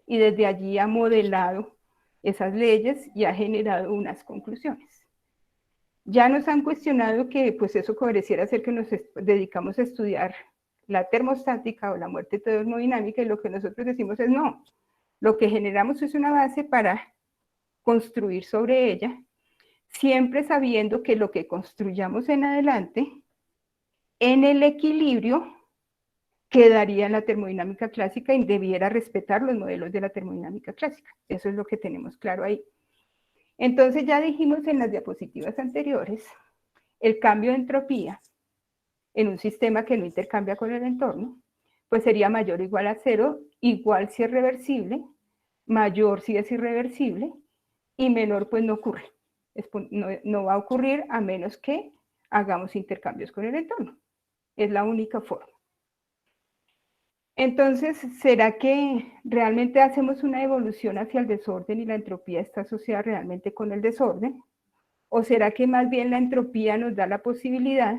y desde allí ha modelado esas leyes y ha generado unas conclusiones. Ya nos han cuestionado que pues eso pareciera ser que nos dedicamos a estudiar la termostática o la muerte termodinámica, y lo que nosotros decimos es no, lo que generamos es una base para construir sobre ella, siempre sabiendo que lo que construyamos en adelante, en el equilibrio, quedaría en la termodinámica clásica y debiera respetar los modelos de la termodinámica clásica. Eso es lo que tenemos claro ahí. Entonces ya dijimos en las diapositivas anteriores, el cambio de entropía en un sistema que no intercambia con el entorno, pues sería mayor o igual a 0, igual si es reversible, mayor si es irreversible, y menor pues no ocurre. No va a ocurrir a menos que hagamos intercambios con el entorno. Es la única forma. Entonces, ¿será que realmente hacemos una evolución hacia el desorden y la entropía está asociada realmente con el desorden? ¿O será que más bien la entropía nos da la posibilidad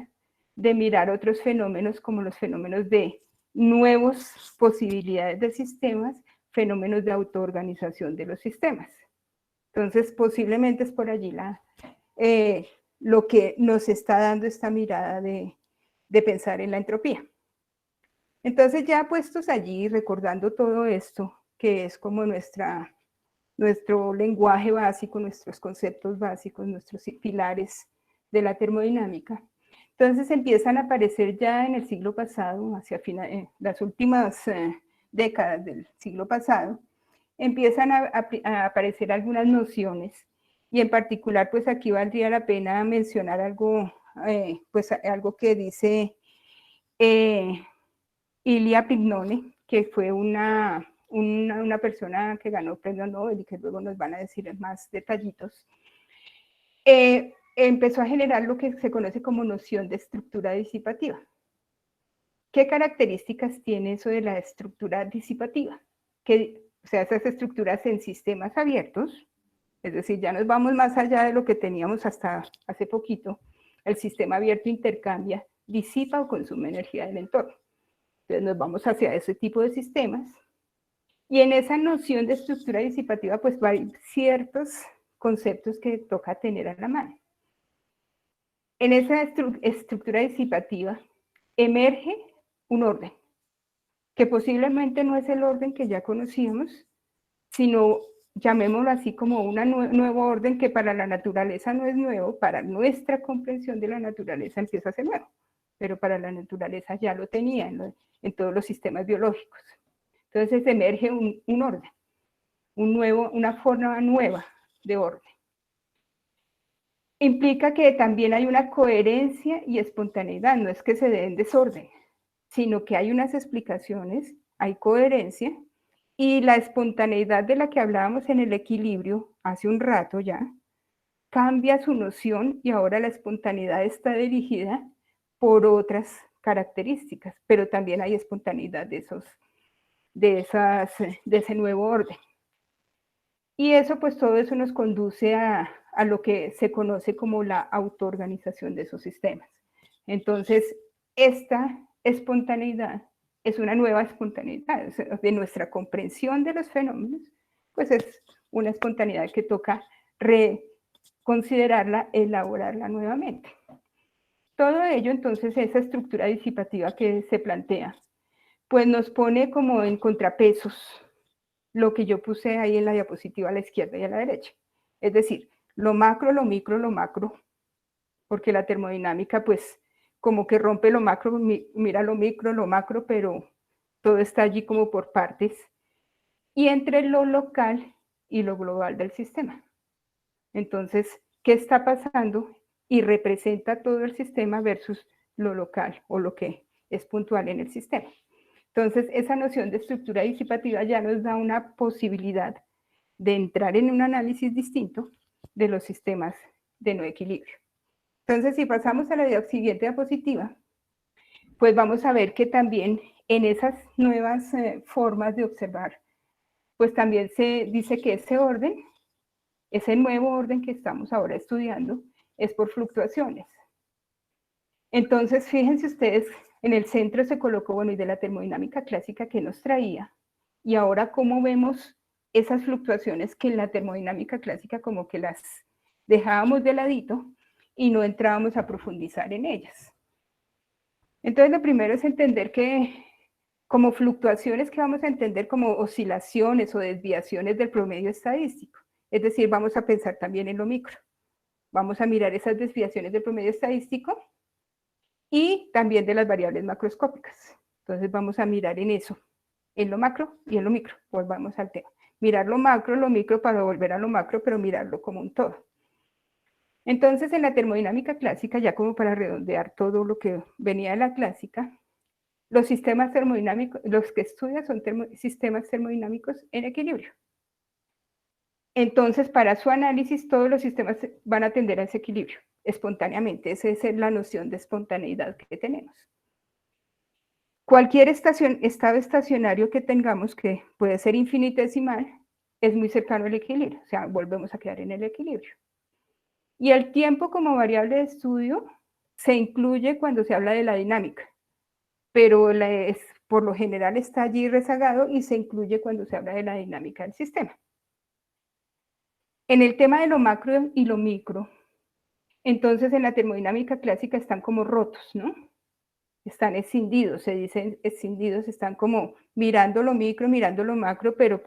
de mirar otros fenómenos como los fenómenos de nuevas posibilidades de sistemas, fenómenos de autoorganización de los sistemas? Entonces, posiblemente es por allí lo que nos está dando esta mirada de pensar en la entropía. Entonces, ya puestos allí, recordando todo esto, que es como nuestro lenguaje básico, nuestros conceptos básicos, nuestros pilares de la termodinámica, entonces empiezan a aparecer ya en el siglo pasado, hacia las últimas décadas del siglo pasado, empiezan a aparecer algunas nociones, y en particular, pues aquí valdría la pena mencionar algo, pues algo que dice Ilia Pignone, que fue una persona que ganó premio Nobel y que luego nos van a decir más detallitos. Empezó a generar lo que se conoce como noción de estructura disipativa. ¿Qué características tiene eso de la estructura disipativa? O sea, esas estructuras en sistemas abiertos, es decir, ya nos vamos más allá de lo que teníamos hasta hace poquito. El sistema abierto intercambia, disipa o consume energía del entorno. Entonces nos vamos hacia ese tipo de sistemas. Y en esa noción de estructura disipativa, pues hay ciertos conceptos que toca tener a la mano. En esa estructura disipativa emerge un orden, que posiblemente no es el orden que ya conocíamos, sino, llamémoslo así, como un nuevo orden que para la naturaleza no es nuevo, para nuestra comprensión de la naturaleza empieza a ser nuevo, pero para la naturaleza ya lo tenía en todos los sistemas biológicos. Entonces emerge un orden, una forma nueva de orden. Implica que también hay una coherencia y espontaneidad, no es que se dé en desorden, sino que hay unas explicaciones, hay coherencia, y la espontaneidad de la que hablábamos en el equilibrio hace un rato ya, cambia su noción y ahora la espontaneidad está dirigida por otras características, pero también hay espontaneidad de ese nuevo orden. Y eso, pues todo eso nos conduce a lo que se conoce como la autoorganización de esos sistemas. Entonces, esta espontaneidad es una nueva espontaneidad, de nuestra comprensión de los fenómenos, pues es una espontaneidad que toca reconsiderarla, elaborarla nuevamente. Todo ello, entonces, esa estructura disipativa que se plantea, pues nos pone como en contrapesos lo que yo puse ahí en la diapositiva a la izquierda y a la derecha. Es decir, lo macro, lo micro, lo macro, porque la termodinámica pues como que rompe lo macro, mira lo micro, lo macro, pero todo está allí como por partes. Y entre lo local y lo global del sistema. Entonces, ¿qué está pasando? Y representa todo el sistema versus lo local o lo que es puntual en el sistema. Entonces, esa noción de estructura disipativa ya nos da una posibilidad de entrar en un análisis distinto de los sistemas de no equilibrio. Entonces, si pasamos a la siguiente diapositiva, pues vamos a ver que también en esas nuevas formas de observar, pues también se dice que ese orden, ese nuevo orden que estamos ahora estudiando, es por fluctuaciones. Entonces, fíjense ustedes, en el centro se colocó, bueno, y de la termodinámica clásica que nos traía, y ahora cómo vemos esas fluctuaciones que en la termodinámica clásica como que las dejábamos de ladito y no entrábamos a profundizar en ellas. Entonces, lo primero es entender que como fluctuaciones que vamos a entender como oscilaciones o desviaciones del promedio estadístico. Es decir, vamos a pensar también en lo micro. Vamos a mirar esas desviaciones del promedio estadístico y también de las variables macroscópicas. Entonces vamos a mirar en eso, en lo macro y en lo micro. Volvamos al tema. mirar lo macro, lo micro para volver a lo macro, pero mirarlo como un todo. Entonces, en la termodinámica clásica, ya como para redondear todo lo que venía de la clásica, los sistemas termodinámicos, los que estudian son sistemas termodinámicos en equilibrio. Entonces, para su análisis, todos los sistemas van a tender a ese equilibrio, espontáneamente. Esa es la noción de espontaneidad que tenemos. Cualquier estado estacionario que tengamos, que puede ser infinitesimal, es muy cercano al equilibrio, o sea, volvemos a quedar en el equilibrio. Y el tiempo como variable de estudio se incluye cuando se habla de la dinámica, pero por lo general está allí rezagado y se incluye cuando se habla de la dinámica del sistema. En el tema de lo macro y lo micro, entonces en la termodinámica clásica están como rotos, ¿no? Están escindidos, se dicen escindidos, están como mirando lo micro, mirando lo macro, pero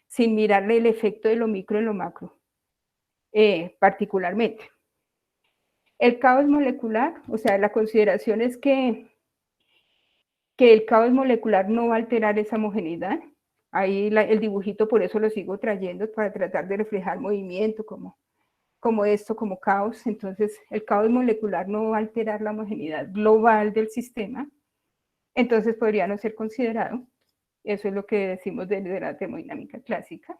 sin mirarle el efecto de lo micro en lo macro, particularmente. El caos molecular, o sea, la consideración es que el caos molecular no va a alterar esa homogeneidad. Ahí el dibujito, por eso lo sigo trayendo, para tratar de reflejar movimiento como esto, como caos. Entonces, el caos molecular no va a alterar la homogeneidad global del sistema, entonces podría no ser considerado. Eso es lo que decimos de la termodinámica clásica.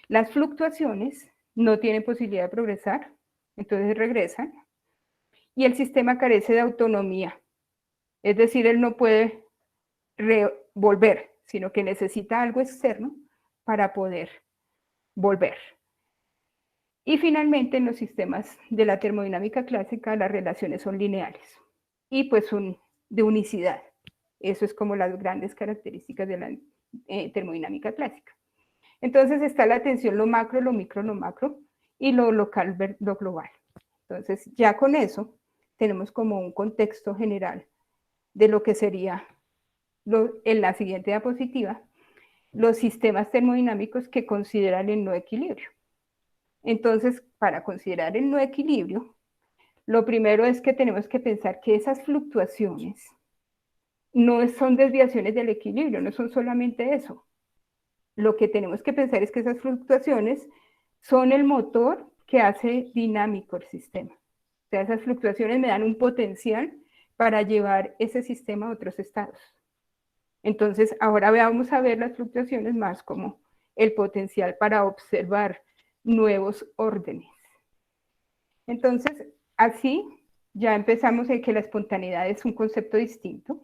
Las fluctuaciones no tienen posibilidad de progresar, entonces regresan, y el sistema carece de autonomía, es decir, él no puede volver, sino que necesita algo externo para poder volver. Y finalmente, en los sistemas de la termodinámica clásica, las relaciones son lineales y pues son de unicidad. Eso es como las grandes características de la termodinámica clásica. Entonces está la tensión, lo macro, lo micro, lo macro, y lo local, lo global. Entonces ya con eso tenemos como un contexto general de lo que sería en la siguiente diapositiva, los sistemas termodinámicos que consideran el no equilibrio. Entonces, para considerar el no equilibrio, lo primero es que tenemos que pensar que esas fluctuaciones no son desviaciones del equilibrio, no son solamente eso. Lo que tenemos que pensar es que esas fluctuaciones son el motor que hace dinámico el sistema. O sea, esas fluctuaciones me dan un potencial para llevar ese sistema a otros estados. Entonces, ahora vamos a ver las fluctuaciones más como el potencial para observar nuevos órdenes. Entonces, así ya empezamos en que la espontaneidad es un concepto distinto.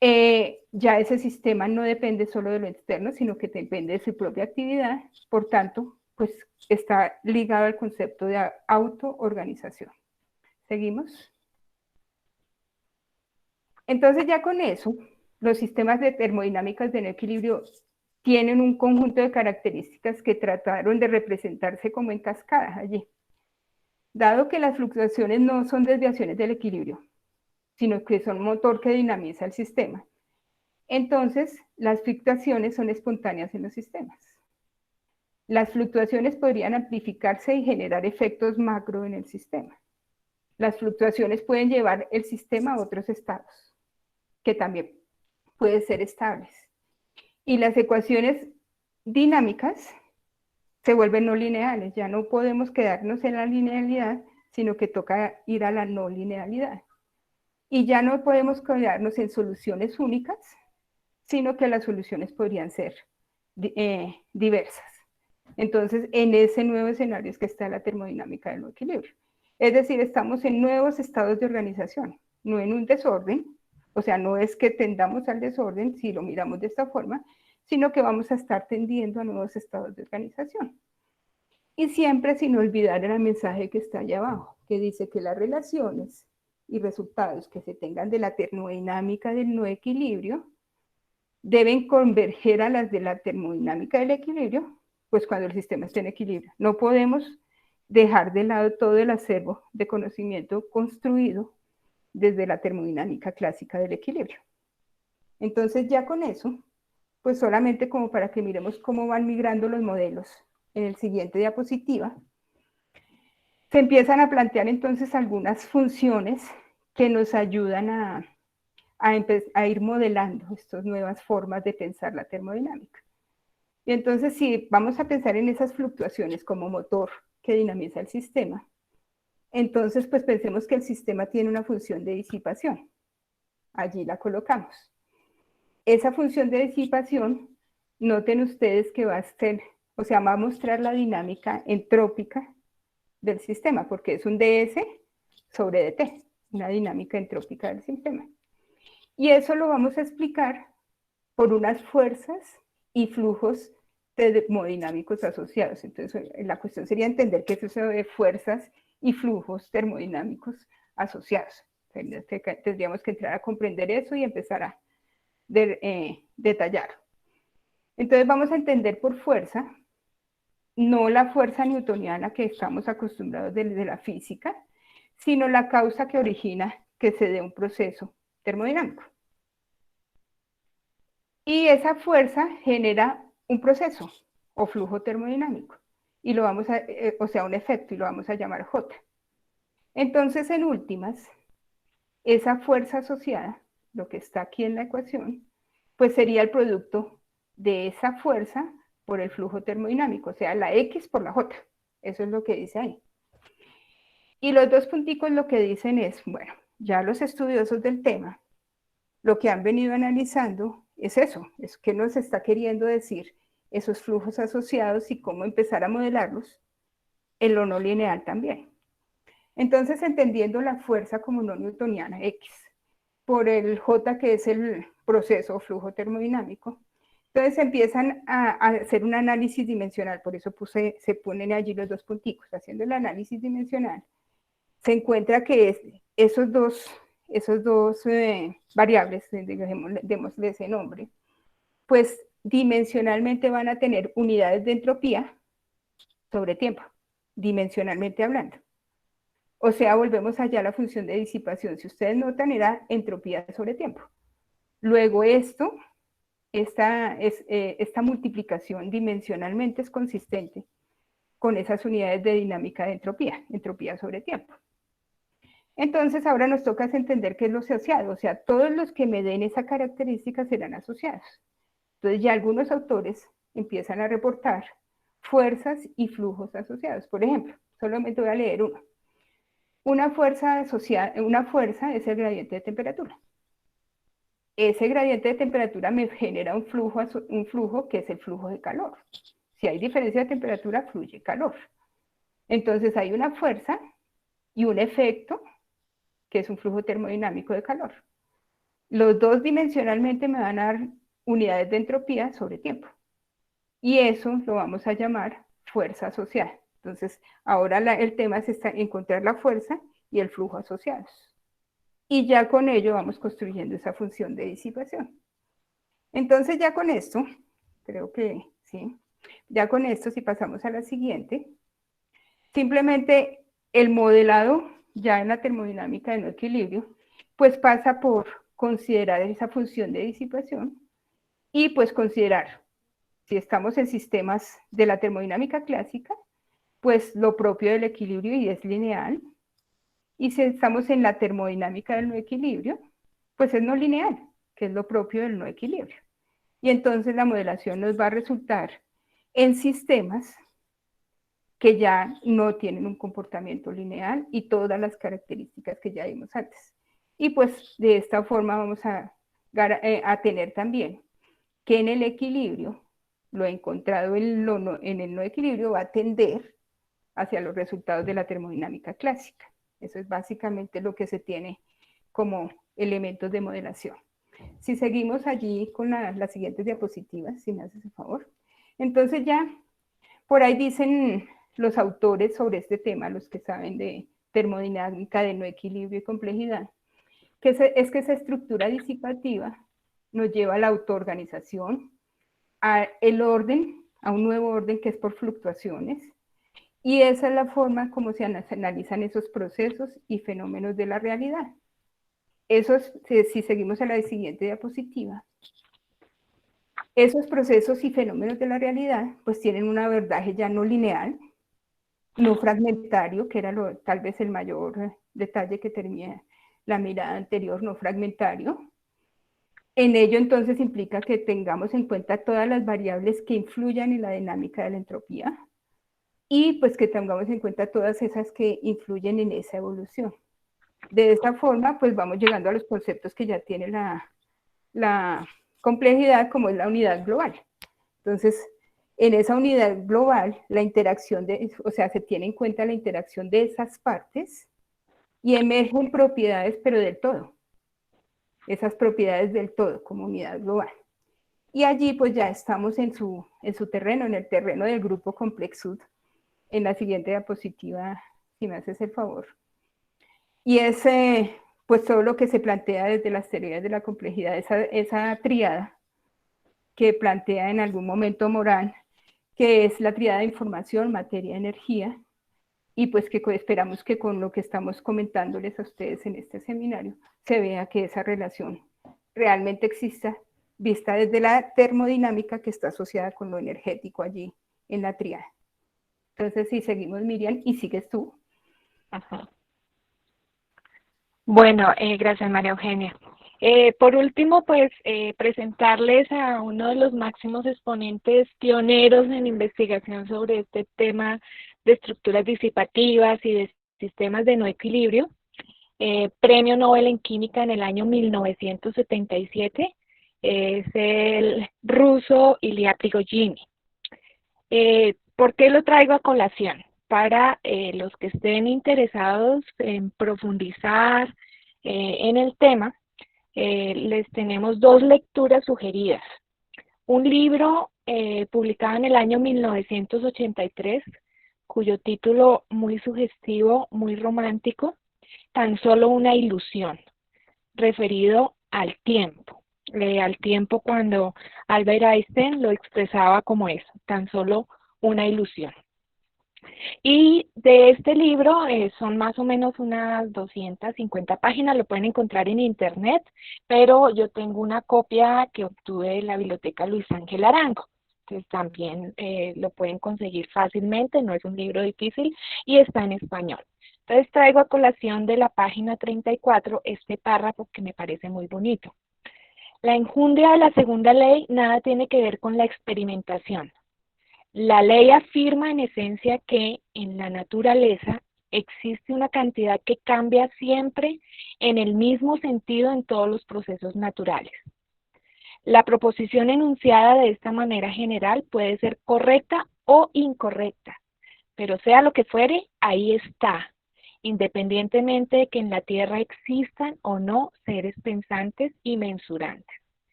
Ya ese sistema no depende solo de lo externo, sino que depende de su propia actividad. Por tanto, pues está ligado al concepto de autoorganización. ¿Seguimos? Entonces, ya con eso, los sistemas de termodinámicas de no equilibrio tienen un conjunto de características que trataron de representarse como en cascada allí. Dado que las fluctuaciones no son desviaciones del equilibrio, sino que son motor que dinamiza el sistema, entonces las fluctuaciones son espontáneas en los sistemas. Las fluctuaciones podrían amplificarse y generar efectos macro en el sistema. Las fluctuaciones pueden llevar el sistema a otros estados, que también pueden ser estables. Y las ecuaciones dinámicas se vuelven no lineales, ya no podemos quedarnos en la linealidad, sino que toca ir a la no linealidad. Y ya no podemos quedarnos en soluciones únicas, sino que las soluciones podrían ser diversas. Entonces, en ese nuevo escenario es que está la termodinámica del no equilibrio. Es decir, estamos en nuevos estados de organización, no en un desorden, o sea, no es que tendamos al desorden si lo miramos de esta forma, sino que vamos a estar tendiendo a nuevos estados de organización. Y siempre sin olvidar el mensaje que está allá abajo, que dice que las relaciones y resultados que se tengan de la termodinámica del no equilibrio deben converger a las de la termodinámica del equilibrio, pues cuando el sistema esté en equilibrio. No podemos dejar de lado todo el acervo de conocimiento construido desde la termodinámica clásica del equilibrio. Entonces ya con eso, pues solamente como para que miremos cómo van migrando los modelos en el siguiente diapositiva, se empiezan a plantear entonces algunas funciones que nos ayudan a ir modelando estas nuevas formas de pensar la termodinámica. Y entonces, si vamos a pensar en esas fluctuaciones como motor que dinamiza el sistema, entonces pues pensemos que el sistema tiene una función de disipación. Allí la colocamos. Esa función de disipación, noten ustedes que va a ser, o sea, va a mostrar la dinámica entrópica del sistema, porque es un ds sobre dt, una dinámica entrópica del sistema. Y eso lo vamos a explicar por unas fuerzas y flujos termodinámicos asociados. Entonces, la cuestión sería entender qué es eso de fuerzas y flujos termodinámicos asociados. Tendríamos que entrar a comprender eso y empezar a detallar. Entonces vamos a entender por fuerza, no la fuerza newtoniana que estamos acostumbrados de la física, sino la causa que origina que se dé un proceso termodinámico. Y esa fuerza genera un proceso o flujo termodinámico, y lo vamos a, o sea, un efecto, y lo vamos a llamar J. Entonces, en últimas, esa fuerza asociada, lo que está aquí en la ecuación, pues sería el producto de esa fuerza por el flujo termodinámico, o sea, la X por la J. Eso es lo que dice ahí. Y los dos punticos lo que dicen es, bueno, ya los estudiosos del tema, lo que han venido analizando es eso, es que nos está queriendo decir esos flujos asociados y cómo empezar a modelarlos en lo no lineal también. Entonces, entendiendo la fuerza como no newtoniana, X, por el J, que es el proceso o flujo termodinámico, entonces empiezan a hacer un análisis dimensional, por eso se ponen allí los dos punticos. Haciendo el análisis dimensional, se encuentra que esos dos variables, démosle ese nombre, pues dimensionalmente van a tener unidades de entropía sobre tiempo, dimensionalmente hablando. O sea, volvemos allá a la función de disipación. Si ustedes notan, era entropía sobre tiempo. Luego esta multiplicación dimensionalmente es consistente con esas unidades de dinámica de entropía sobre tiempo. Entonces ahora nos toca entender qué es lo asociado, o sea, todos los que me den esa característica serán asociados. Entonces ya algunos autores empiezan a reportar fuerzas y flujos asociados. Por ejemplo, solamente voy a leer uno. Una fuerza es el gradiente de temperatura. Ese gradiente de temperatura me genera un flujo que es el flujo de calor. Si hay diferencia de temperatura, fluye calor. Entonces hay una fuerza y un efecto, que es un flujo termodinámico de calor. Los dos dimensionalmente me van a dar unidades de entropía sobre tiempo. Y eso lo vamos a llamar fuerza asociada. Entonces, ahora el tema es encontrar la fuerza y el flujo asociados. Y ya con ello vamos construyendo esa función de disipación. Entonces, ya con esto, creo que sí, ya con esto, si pasamos a la siguiente, simplemente el modelado ya en la termodinámica de no equilibrio, pues pasa por considerar esa función de disipación y pues considerar, si estamos en sistemas de la termodinámica clásica, pues lo propio del equilibrio y es lineal, y si estamos en la termodinámica del no equilibrio, pues es no lineal, que es lo propio del no equilibrio. Y entonces la modelación nos va a resultar en sistemas que ya no tienen un comportamiento lineal y todas las características que ya vimos antes. Y pues de esta forma vamos a tener también que en el equilibrio, lo encontrado en el no equilibrio va a tender hacia los resultados de la termodinámica clásica. Eso es básicamente lo que se tiene como elementos de modelación. Si seguimos allí con las siguientes diapositivas, si me haces el favor. Entonces ya, por ahí dicen los autores sobre este tema, los que saben de termodinámica de no equilibrio y complejidad, que es que esa estructura disipativa nos lleva a la autoorganización, a un nuevo orden que es por fluctuaciones, y esa es la forma como se analizan esos procesos y fenómenos de la realidad. Si seguimos a la siguiente diapositiva, esos procesos y fenómenos de la realidad pues tienen un abordaje ya no lineal, no fragmentario, que era tal vez el mayor detalle que tenía la mirada anterior, no fragmentario, En ello entonces implica que tengamos en cuenta todas las variables que influyan en la dinámica de la entropía y pues que tengamos en cuenta todas esas que influyen en esa evolución. De esta forma pues vamos llegando a los conceptos que ya tiene la complejidad, como es la unidad global. Entonces, en esa unidad global, la interacción o sea, se tiene en cuenta la interacción de esas partes y emergen propiedades, pero del todo. Esas propiedades del todo como unidad global. Y allí pues ya estamos en su terreno, en el terreno del grupo Complexud, en la siguiente diapositiva, si me haces el favor. Y es pues todo lo que se plantea desde las teorías de la complejidad, esa tríada que plantea en algún momento Morán, que es la tríada de información, materia, energía, y pues que esperamos que con lo que estamos comentándoles a ustedes en este seminario se vea que esa relación realmente exista, vista desde la termodinámica que está asociada con lo energético allí en la tríada. Entonces, si seguimos, Miriam, y sigues tú. Ajá. Bueno, gracias, María Eugenia. Por último, pues presentarles a uno de los máximos exponentes pioneros en investigación sobre este tema de estructuras disipativas y de sistemas de no equilibrio, premio Nobel en Química en el año 1977, es el ruso Ilya Prigogine. ¿Por qué lo traigo a colación? Para los que estén interesados en profundizar en el tema, les tenemos dos lecturas sugeridas. Un libro publicado en el año 1983, cuyo título muy sugestivo, muy romántico, Tan solo una ilusión, referido al tiempo cuando Albert Einstein lo expresaba como eso, tan solo una ilusión. Y de este libro son más o menos unas 250 páginas, lo pueden encontrar en internet, pero yo tengo una copia que obtuve de la biblioteca Luis Ángel Arango. Entonces también lo pueden conseguir fácilmente, no es un libro difícil y está en español. Entonces traigo a colación de la página 34 este párrafo que me parece muy bonito. La enjundia de la segunda ley nada tiene que ver con la experimentación. La ley afirma en esencia que en la naturaleza existe una cantidad que cambia siempre en el mismo sentido en todos los procesos naturales. La proposición enunciada de esta manera general puede ser correcta o incorrecta, pero sea lo que fuere, ahí está, independientemente de que en la Tierra existan o no seres pensantes y mensurantes.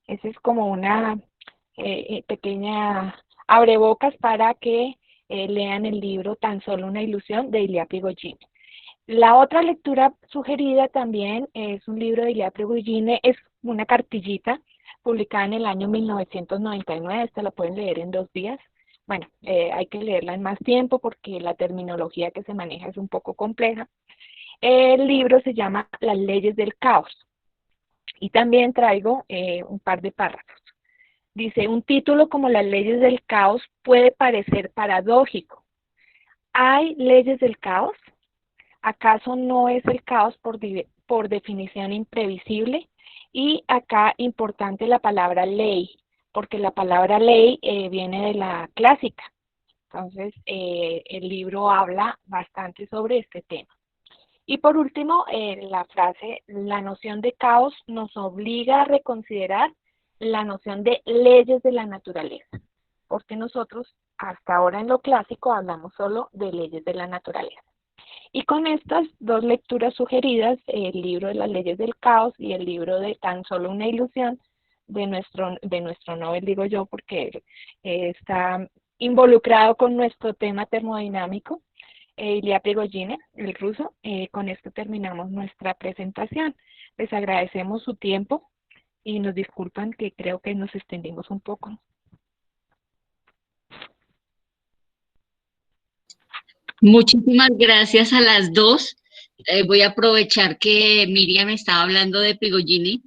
Esa es como una pequeña abrebocas para que lean el libro Tan solo una ilusión de Ilya Prigogine. La otra lectura sugerida también es un libro de Ilya Prigogine, es una cartillita publicada en el año 1999, esta la pueden leer en 2 días. Bueno, hay que leerla en más tiempo porque la terminología que se maneja es un poco compleja. El libro se llama Las leyes del caos y también traigo un par de párrafos. Dice, un título como Las leyes del caos puede parecer paradójico. ¿Hay leyes del caos? ¿Acaso no es el caos por definición imprevisible? Y acá importante la palabra ley, porque la palabra ley viene de la clásica. Entonces, el libro habla bastante sobre este tema. Y por último, la frase, la noción de caos nos obliga a reconsiderar la noción de leyes de la naturaleza, porque nosotros hasta ahora en lo clásico hablamos solo de leyes de la naturaleza. Y con estas dos lecturas sugeridas, el libro de las leyes del caos y el libro de Tan solo una ilusión de nuestro Nobel, digo yo, porque está involucrado con nuestro tema termodinámico, Ilya Prigogine, el ruso. Con esto terminamos nuestra presentación. Les agradecemos su tiempo y nos disculpan que creo que nos extendimos un poco. Muchísimas gracias a las dos. Voy a aprovechar que Miriam estaba hablando de Prigogine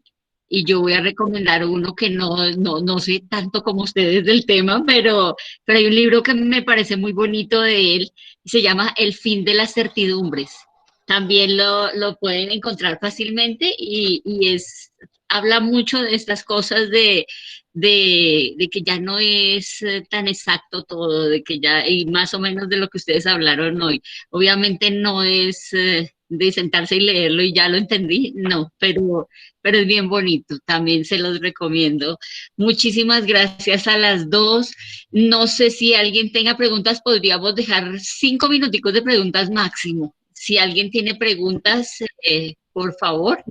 y yo voy a recomendar uno que no sé tanto como ustedes del tema, pero hay un libro que me parece muy bonito de él y se llama El fin de las certidumbres. También lo pueden encontrar fácilmente y es habla mucho de estas cosas de que ya no es tan exacto todo, de que ya, y más o menos de lo que ustedes hablaron hoy. Obviamente no es de sentarse y leerlo y ya lo entendí, no, pero es bien bonito, también se los recomiendo. Muchísimas gracias a las dos. No sé si alguien tenga preguntas, podríamos dejar 5 minuticos de preguntas máximo. Si alguien tiene preguntas, por favor.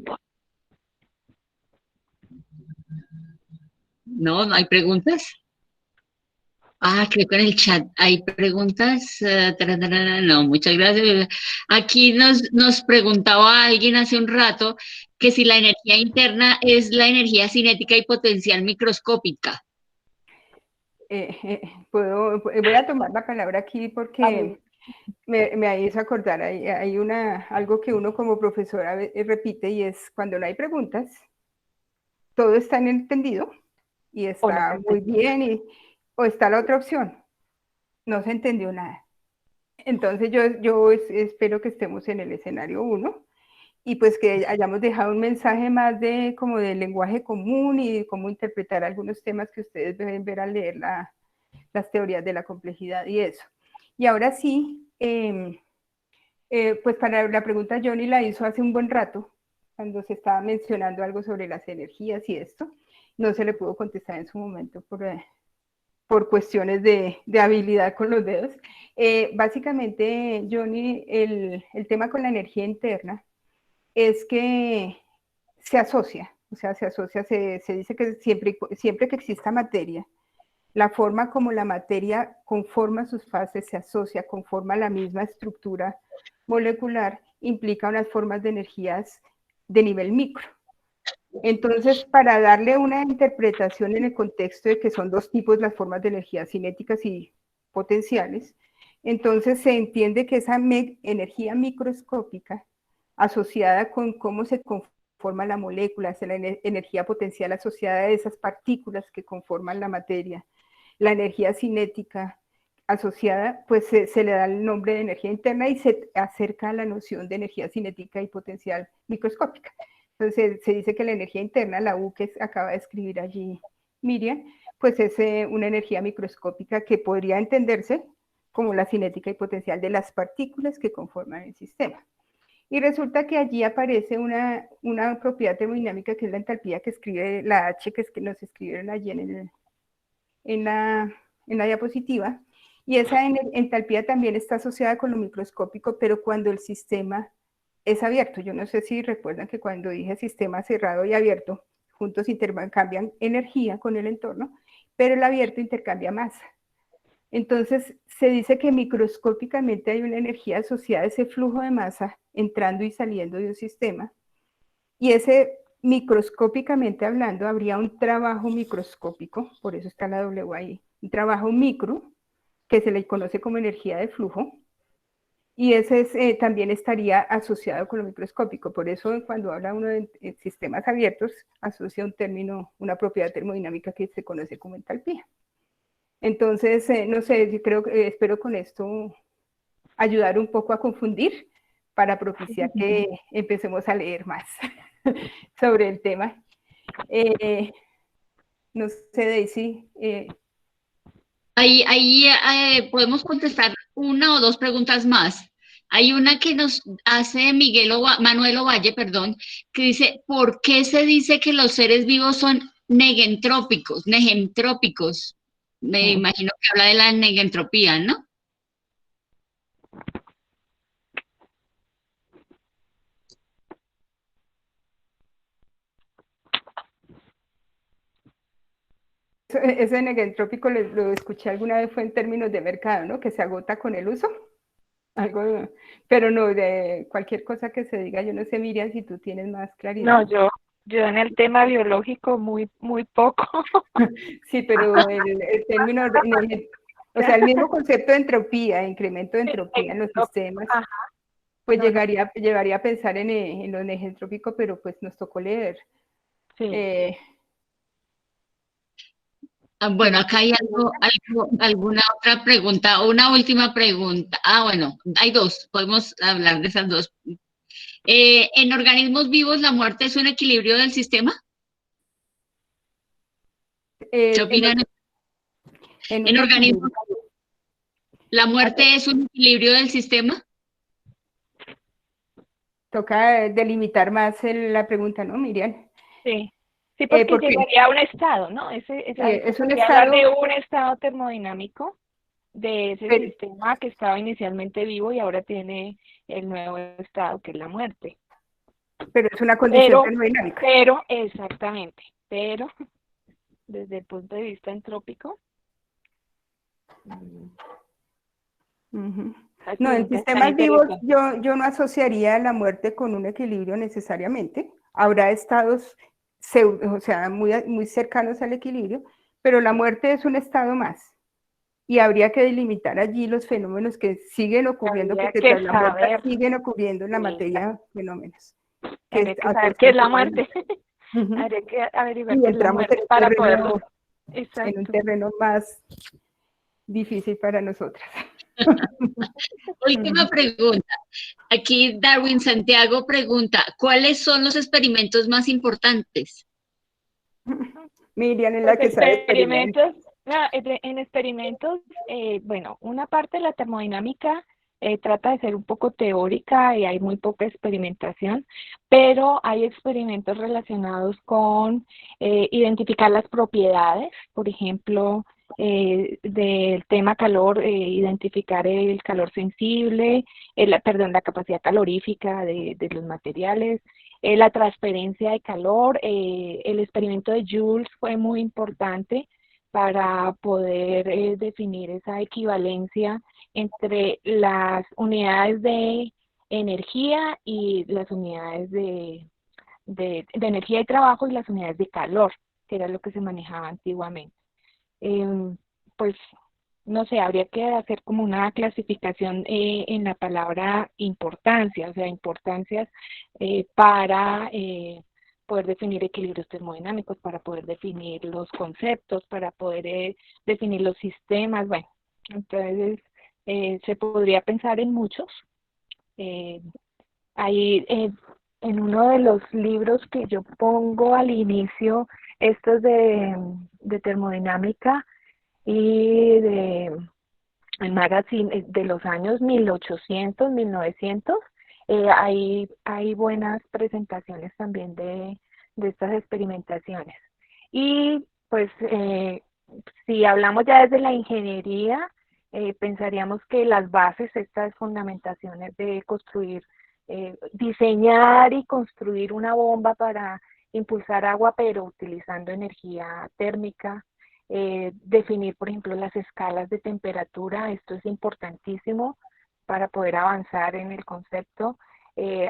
No, no hay preguntas. Ah, creo que en el chat hay preguntas. No, muchas gracias. Aquí nos preguntaba alguien hace un rato que si la energía interna es la energía cinética y potencial microscópica. Voy a tomar la palabra aquí porque me hizo acordar, hay algo que uno como profesora repite y es cuando no hay preguntas, todo está entendido y está muy bien, o está la otra opción, no se entendió nada. Entonces yo espero que estemos en el escenario 1 y pues que hayamos dejado un mensaje más de como del lenguaje común y cómo interpretar algunos temas que ustedes deben ver al leer las teorías de la complejidad y eso. Y ahora sí, pues para la pregunta Johnny la hizo hace un buen rato, cuando se estaba mencionando algo sobre las energías y esto, no se le pudo contestar en su momento por cuestiones de habilidad con los dedos. Básicamente, Johnny, el tema con la energía interna es que se asocia, o sea, se dice que siempre que exista materia, la forma como la materia conforma sus fases se asocia, conforma la misma estructura molecular, implica unas formas de energías de nivel micro. Entonces, para darle una interpretación en el contexto de que son dos tipos las formas de energías cinéticas y potenciales, entonces se entiende que esa energía microscópica asociada con cómo se conforma la molécula, es la energía potencial asociada a esas partículas que conforman la materia, la energía cinética asociada, pues se le da el nombre de energía interna y se acerca a la noción de energía cinética y potencial microscópica. Entonces se dice que la energía interna, la U que acaba de escribir allí Miriam, pues es una energía microscópica que podría entenderse como la cinética y potencial de las partículas que conforman el sistema. Y resulta que allí aparece una propiedad termodinámica que es la entalpía que escribe la H que nos escribieron allí en la diapositiva, y esa entalpía también está asociada con lo microscópico, pero cuando el sistema es abierto. Yo no sé si recuerdan que cuando dije sistema cerrado y abierto, juntos intercambian energía con el entorno, pero el abierto intercambia masa. Entonces, se dice que microscópicamente hay una energía asociada a ese flujo de masa entrando y saliendo de un sistema, y ese microscópicamente hablando habría un trabajo microscópico, por eso está la W ahí, un trabajo micro que se le conoce como energía de flujo, y ese también estaría asociado con lo microscópico. Por eso cuando habla uno de sistemas abiertos, asocia un término, una propiedad termodinámica que se conoce como entalpía. Entonces, no sé, espero con esto ayudar un poco a confundir para propiciar que empecemos a leer más sobre el tema. No sé, Daisy. Ahí podemos contestar una o dos preguntas más. Hay una que nos hace Manuel Ovalle, perdón, que dice, ¿por qué se dice que los seres vivos son negentrópicos? Me imagino que habla de la negentropía, ¿no? Ese negentrópico lo escuché alguna vez, fue en términos de mercado, ¿no? Que se agota con el uso. Algo, pero no, de cualquier cosa que se diga, yo no sé, Miriam, si tú tienes más claridad. No, yo en el tema biológico muy poco. Sí, pero el término, o sea, el mismo concepto de entropía, incremento de entropía en los sistemas, pues llegaría a pensar en lo negentrópico, pero pues nos tocó leer. Sí. Bueno, acá hay alguna otra pregunta, una última pregunta. Bueno, hay dos, podemos hablar de esas dos. ¿En organismos vivos la muerte es un equilibrio del sistema? ¿Qué opinan en en un organismos? equilibrio. ¿La muerte es un equilibrio del sistema? Toca delimitar más la pregunta, ¿no, Miriam? Sí, sí, porque Porque llegaría a un estado, ¿no? Ahí se es un podría hablar estado, de un estado termodinámico de ese pero, sistema que estaba inicialmente vivo y ahora tiene el nuevo estado, que es la muerte. pero es una condición Pero, termodinámica. exactamente, pero desde el punto de vista entrópico, Ujú. las No, en preguntas están sistemas vivos interesantes. yo no asociaría la muerte con un equilibrio necesariamente. Habrá estados o sea, muy cercanos al equilibrio, pero la muerte es un estado más. Y habría que delimitar allí los fenómenos que siguen ocurriendo, Habría porque que tras la muerte saber, siguen ocurriendo en la sí, materia fenómenos habría que saber qué es asocian la con la muerte. muerte. Ujú. Habría que averiguar Y qué es la entramos muerte para poderlo. en un Exacto. terreno más difícil para nosotras. Última pregunta. Aquí Darwin Santiago pregunta, ¿cuáles son los experimentos más importantes? Miriam es Pues la que sabe experimentar. en experimentos, bueno, una parte de la termodinámica trata de ser un poco teórica y hay muy poca experimentación, pero hay experimentos relacionados con identificar las propiedades, por ejemplo, del tema calor, identificar el calor sensible, la capacidad calorífica de los materiales, la transferencia de calor. El experimento de Joule fue muy importante para poder definir esa equivalencia entre las unidades de energía y las unidades de energía y trabajo y las unidades de calor, que era lo que se manejaba antiguamente. Pues no sé, habría que hacer como una clasificación en la palabra importancia, o sea, importancias para poder definir equilibrios termodinámicos, para poder definir los conceptos, para poder definir los sistemas. Bueno, entonces se podría pensar en muchos. Eh, Ahí en uno de los libros que yo pongo al inicio, estos de termodinámica y de el magazine de los años 1800, 1900, hay buenas presentaciones también de estas experimentaciones. Y pues si hablamos ya desde la ingeniería, pensaríamos que las bases, estas fundamentaciones de construir, diseñar y construir una bomba para impulsar agua, pero utilizando energía térmica, definir, por ejemplo, las escalas de temperatura. Esto es importantísimo para poder avanzar en el concepto.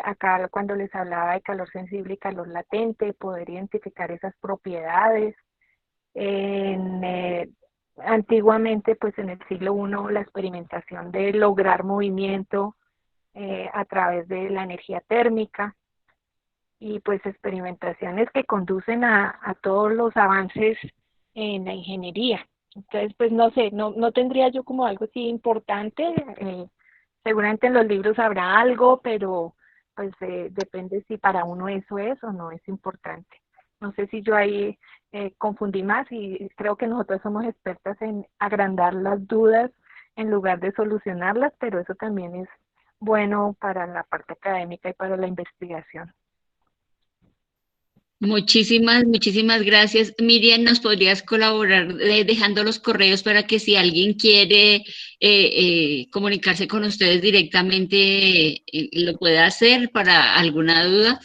Acá cuando les hablaba de calor sensible y calor latente, poder identificar esas propiedades. Antiguamente, pues en el siglo I, la experimentación de lograr movimiento a través de la energía térmica, y pues experimentaciones que conducen a todos los avances en la ingeniería. Entonces, pues no sé, no tendría yo como algo así importante. Seguramente en los libros habrá algo, pero pues depende si para uno eso es o no es importante. No sé si yo ahí confundí más, y creo que nosotros somos expertas en agrandar las dudas en lugar de solucionarlas, pero eso también es bueno para la parte académica y para la investigación. Muchísimas gracias. Miriam, ¿nos podrías colaborar dejando los correos para que si alguien quiere comunicarse con ustedes directamente lo pueda hacer para alguna duda?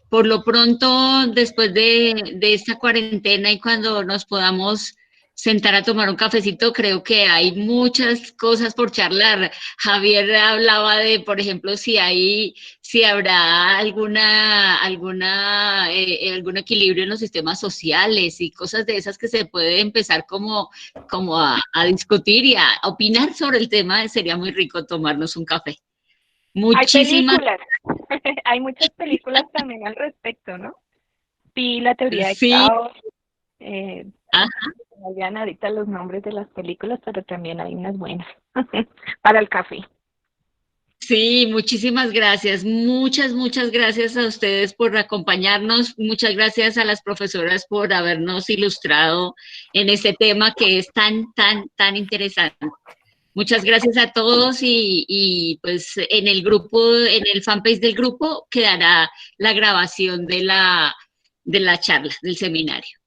Por lo pronto, después de esta cuarentena y cuando nos podamos sentar a tomar un cafecito, creo que hay muchas cosas por charlar. Javier hablaba de, por ejemplo, si habrá algún equilibrio en los sistemas sociales y cosas de esas que se puede empezar como a discutir y a opinar sobre el tema. Sería muy rico tomarnos un café. Hay Muchísimas, películas, hay muchas películas también al respecto, ¿no? Vi la teoría de sí. caos, eh, me olvidan ahorita los nombres de las películas, pero también hay unas buenas para el café. Sí, muchísimas gracias. Muchas gracias a ustedes por acompañarnos. Muchas gracias a las profesoras por habernos ilustrado en este tema que es tan interesante. Muchas gracias a todos y pues en el grupo, en el fanpage del grupo quedará la grabación de la charla, del seminario.